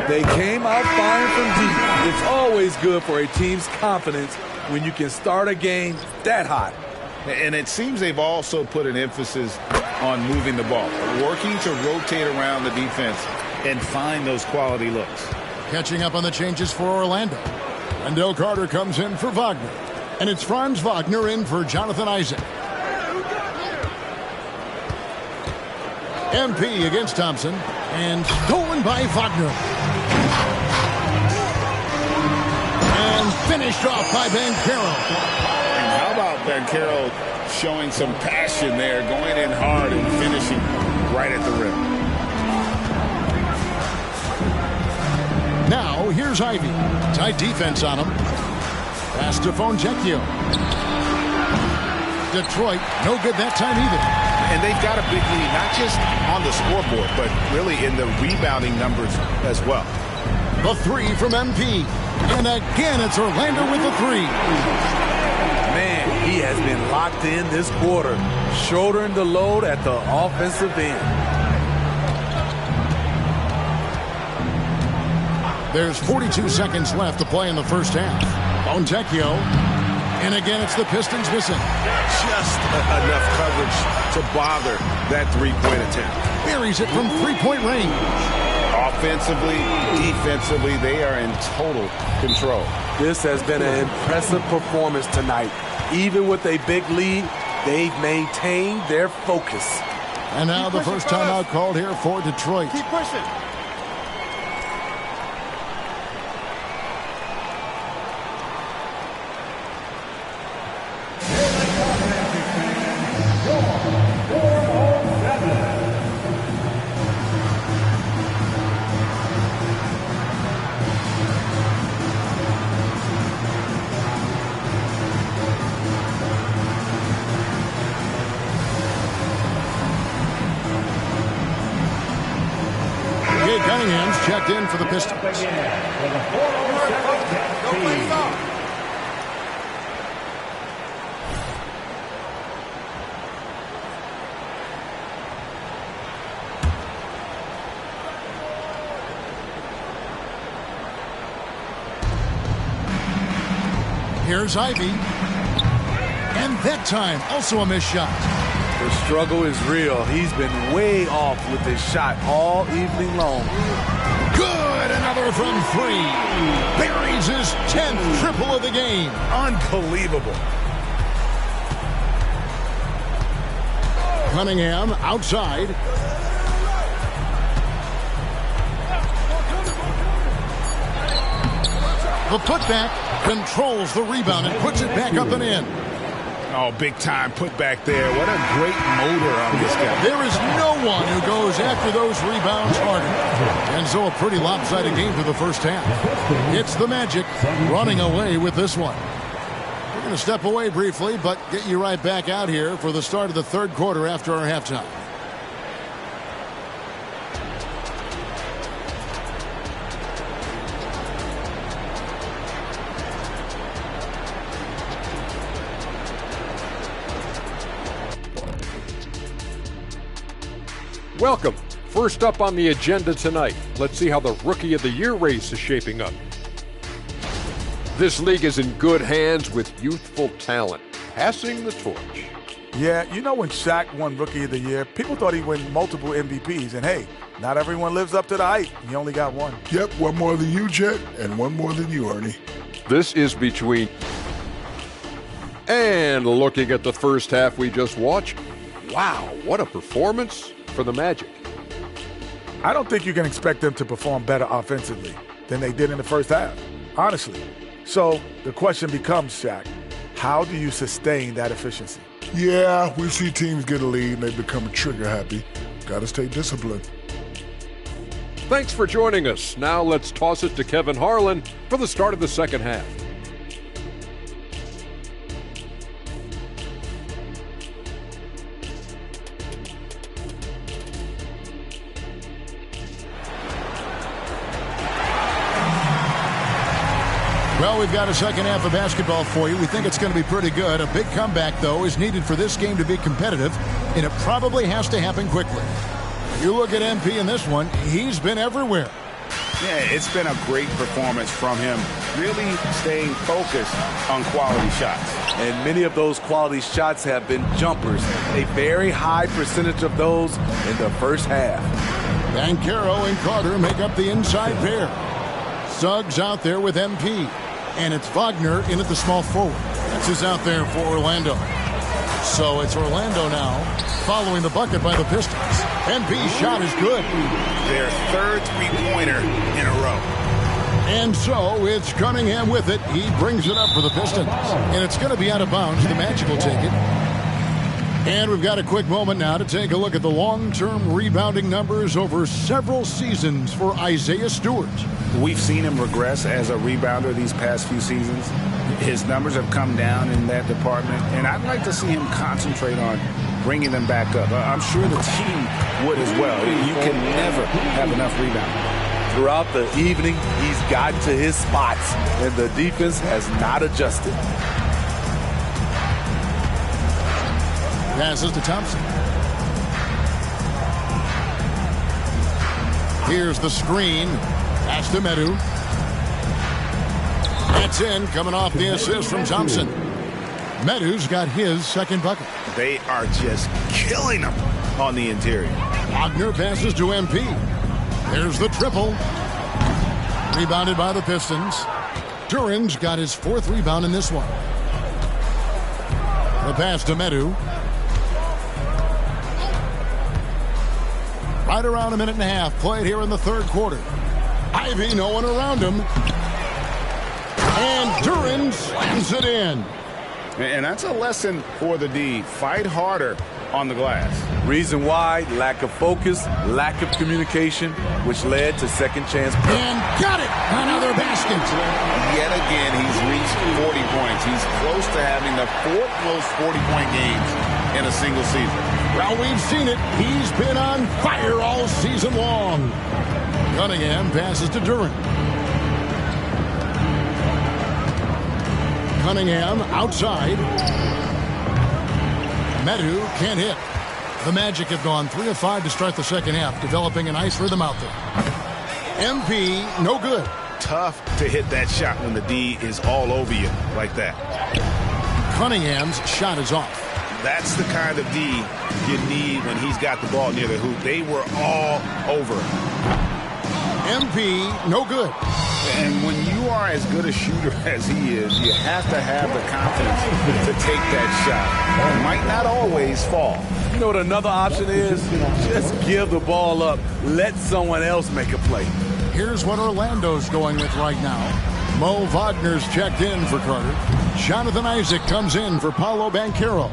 They came out firing from deep. It's always good for a team's confidence when you can start a game that hot. And it seems they've also put an emphasis on moving the ball, working to rotate around the defense and find those quality looks. Catching up on the changes for Orlando. Wendell Carter comes in for Wagner. And it's Franz Wagner in for Jonathan Isaac. MP against Thompson. And stolen by Wagner. And finished off by Banchero. And how about Banchero showing some passion there, going in hard and finishing right at the rim. Now, here's Ivy. Tight defense on him. Pass to Foncecchio. Detroit, no good that time either. And they've got a big lead, not just on the scoreboard, but really in the rebounding numbers as well. The three from MP. And again, it's Orlando with the three. Man, he has been locked in this quarter, shouldering the load at the offensive end. There's 42 seconds left to play in the first half. Foncecchio. And again, it's the Pistons missing. Just enough coverage to bother that three-point attempt. Buries it from three-point range. Offensively, defensively, they are in total control. This has been an impressive performance tonight. Even with a big lead, they've maintained their focus. And now the first timeout called here for Detroit. Keep pushing. Cunningham's checked in for the Pistons. Here's Ivy. And that time, also a missed shot. The struggle is real. He's been way off with his shot all evening long. Good, another from three. Buries his 10th triple of the game. Unbelievable. Cunningham outside. The putback controls the rebound and puts it back up and in. Oh, big time put back there. What a great motor on this guy. There is no one who goes after those rebounds harder. And so a pretty lopsided game for the first half. It's the Magic running away with this one. We're going to step away briefly, but get you right back out here for the start of the third quarter after our halftime. Welcome. First up on the agenda tonight, let's see how the Rookie of the Year race is shaping up. This league is in good hands with youthful talent, passing the torch. Yeah, you know when Shaq won Rookie of the Year, people thought he'd win multiple MVPs, and hey, not everyone lives up to the hype. He only got one. Yep, one more than you, Jet, and one more than you, Ernie. This is between... And looking at the first half we just watched, wow, what a performance for the Magic. I don't think you can expect them to perform better offensively than they did in the first half, honestly. So the question becomes, Shaq, how do you sustain that efficiency? Yeah, we see teams get a lead and they become trigger happy. Got to stay disciplined. Thanks for joining us. Now let's toss it to Kevin Harlan for the start of the second half. Well, we've got a second half of basketball for you. We think it's going to be pretty good. A big comeback, though, is needed for this game to be competitive, and it probably has to happen quickly. You look at MP in this one, he's been everywhere. Yeah, it's been a great performance from him, really staying focused on quality shots. And many of those quality shots have been jumpers. A very high percentage of those in the first half. Banchero and Carter make up the inside pair. Suggs out there with MP. And it's Wagner in at the small forward. That's who's out there for Orlando. So it's Orlando now, following the bucket by the Pistons. MP's shot is good. Their third three-pointer in a row. And so it's Cunningham with it. He brings it up for the Pistons. And it's going to be out of bounds. The Magic will take it. And we've got a quick moment now to take a look at the long-term rebounding numbers over several seasons for Isaiah Stewart. We've seen him regress as a rebounder these past few seasons. His numbers have come down in that department, and I'd like to see him concentrate on bringing them back up. I'm sure the team would as well. You can never have enough rebounding. Throughout the evening, he's gotten to his spots, and the defense has not adjusted. Passes to Thompson. Here's the screen. Pass to Medu. That's in, coming off the assist from Thompson. Medu's got his second bucket. They are just killing them on the interior. Wagner passes to MP. There's the triple. Rebounded by the Pistons. Duran's got his fourth rebound in this one. The pass to Medu. Right around a minute and a half played here in the third quarter. Ivy, no one around him. And Duran slams it in. And that's a lesson for the D. Fight harder on the glass. Reason why, lack of focus, lack of communication, which led to second chance. And got it! Another basket. Yet again, he's reached 40 points. He's close to having the fourth most 40-point games in a single season. Well, we've seen it. He's been on fire all season long. Cunningham passes to Duran. Cunningham outside. Medu can't hit. The Magic have gone 3 of 5 to start the second half, developing a nice rhythm out there. MP, no good. Tough to hit that shot when the D is all over you like that. Cunningham's shot is off. That's the kind of D you need when he's got the ball near the hoop. They were all over him. MP, no good. And when you are as good a shooter as he is, you have to have the confidence to take that shot. It might not always fall. You know what another option is? Just give the ball up. Let someone else make a play. Here's what Orlando's going with right now. Mo Wagner's checked in for Carter. Jonathan Isaac comes in for Paolo Banchero.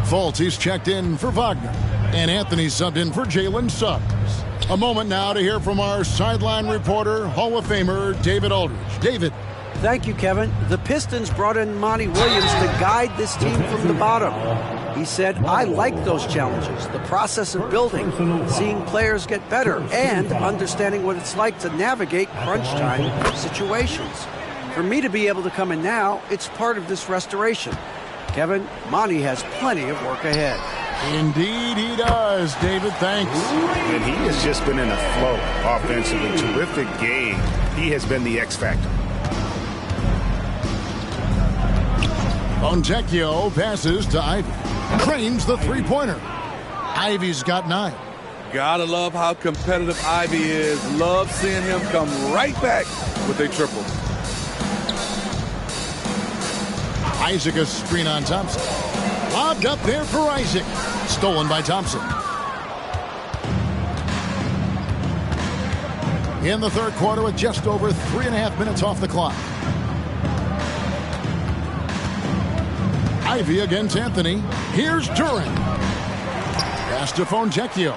Fultz, he's checked in for Wagner. And Anthony subbed in for Jalen Suggs. A moment now to hear from our sideline reporter, Hall of Famer David Aldridge. David. Thank you, Kevin. The Pistons brought in Monty Williams to guide this team from the bottom. He said, I like those challenges, the process of building, seeing players get better, and understanding what it's like to navigate crunch time situations. For me to be able to come in now, it's part of this restoration. Kevin, Monty has plenty of work ahead. Indeed he does, David. Thanks. And he has just been in a flow offensively. Terrific game. He has been the X factor. Fontecchio passes to Ivy. Cranes the three-pointer. Ivy's got 9. Gotta love how competitive Ivy is. Love seeing him come right back with a triple. Isaac a screen on Thompson. Lobbed up there for Isaac. Stolen by Thompson. In the third quarter with just over 3.5 minutes off the clock. Ivy against Anthony. Here's Duran. Pass to Fontecchio.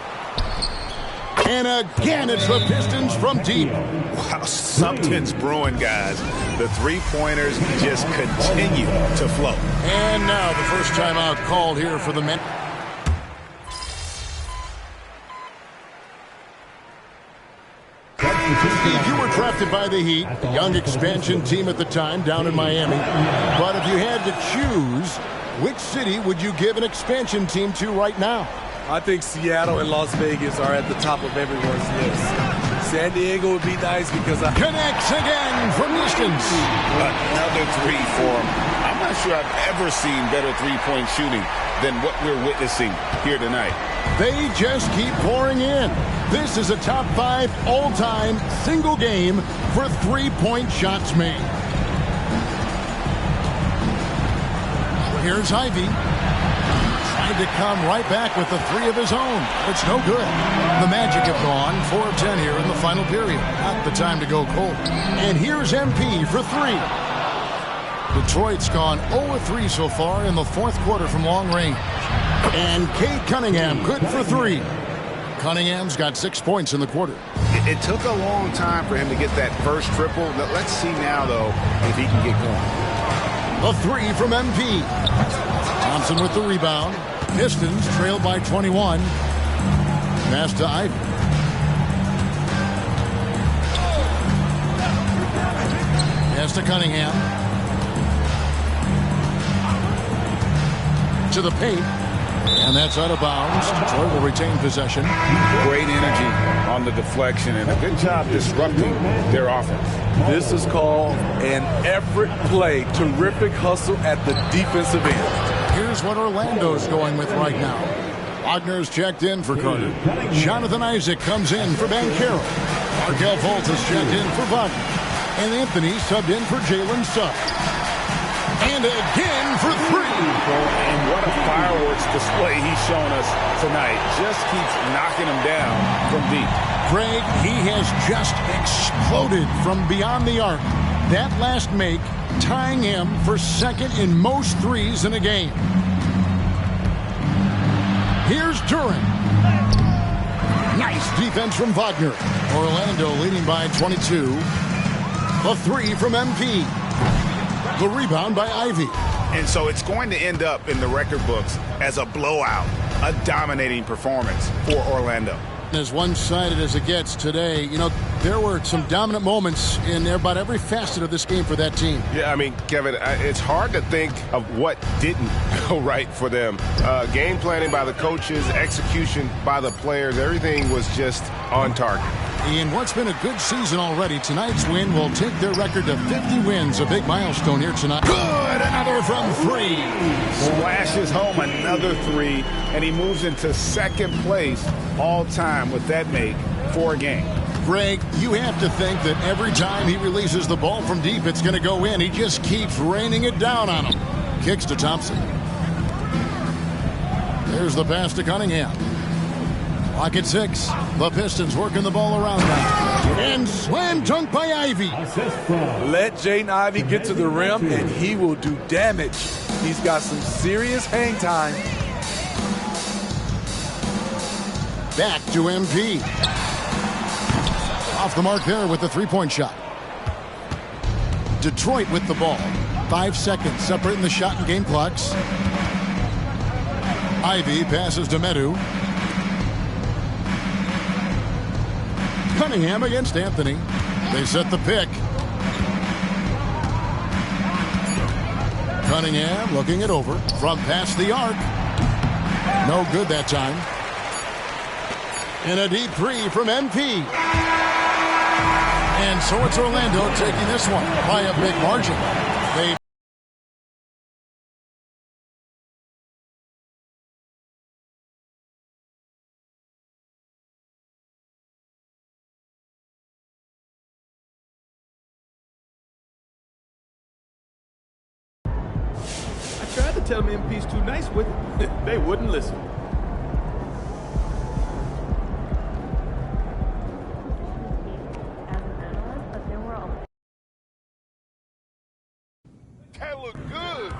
And again, it's the Pistons from deep. Wow, something's brewing, guys. The three-pointers just continue to flow. And now the first timeout called here for the men. Steve, you were drafted by the Heat, young expansion team at the time down in Miami. But if you had to choose, which city would you give an expansion team to right now? I think Seattle and Las Vegas are at the top of everyone's list. San Diego would be nice because I... Connects again from distance. Another three for him. I'm not sure I've ever seen better three-point shooting than what we're witnessing here tonight. They just keep pouring in. This is a top 5 all-time single game for three-point shots made. Here's Ivy. Tried to come right back with the 3 of his own. It's no good. The Magic have gone 4 of 10 here in the final period. Not the time to go cold. And here's MP for 3. Detroit's gone 0 of 3 so far in the fourth quarter from long range. And Cade Cunningham good for 3. Cunningham's got 6 points in the quarter. It took a long time for him to get that first triple. Let's see now, though, if he can get going. A 3 from MP. Thompson with the rebound. Pistons trailed by 21. Pass to Ivy. Pass to Cunningham. To the paint. And that's out of bounds. Detroit will retain possession. Great energy on the deflection and a good job disrupting their offense. This is called an effort play. Terrific hustle at the defensive end. Here's what Orlando's going with right now. Wagner's checked in for Carter. Jonathan Isaac comes in for Banchero. Markel Fultz is checked in for Wagner. And Anthony subbed in for Jalen Suggs. And again for 3. And what a fireworks display he's shown us tonight. Just keeps knocking him down from deep. Greg, he has just exploded from beyond the arc. That last make tying him for second in most threes in a game. Here's Duran. Nice defense from Wagner. Orlando leading by 22. A 3 from MP. The rebound by Ivy. And so it's going to end up in the record books as a blowout, a dominating performance for Orlando. As one-sided as it gets today, you know, there were some dominant moments in about every facet of this game for that team. Yeah, I mean, Kevin, it's hard to think of what didn't go right for them. Game planning by the coaches, execution by the players, everything was just on target. In what's been a good season already, tonight's win will take their record to 50 wins, a big milestone here tonight. Good, another from 3. Slashes home another 3, and he moves into second place all time with that make for a game. Greg, you have to think that every time he releases the ball from deep, it's going to go in. He just keeps raining it down on him. Kicks to Thompson. There's the pass to Cunningham. Clock at 6. The Pistons working the ball around now. And slam dunk by Ivy. Let Jaden Ivey get to the rim, and he will do damage. He's got some serious hang time. Back to MP. Off the mark there with the three-point shot. Detroit with the ball. 5 seconds separating the shot and game clocks. Ivy passes to Medu. Cunningham against Anthony. They set the pick. Cunningham looking it over from past the arc. No good that time. And a deep three from MP. And so it's Orlando taking this one by a big margin. They I tried to tell them MP's too nice with it. They wouldn't listen. That look good.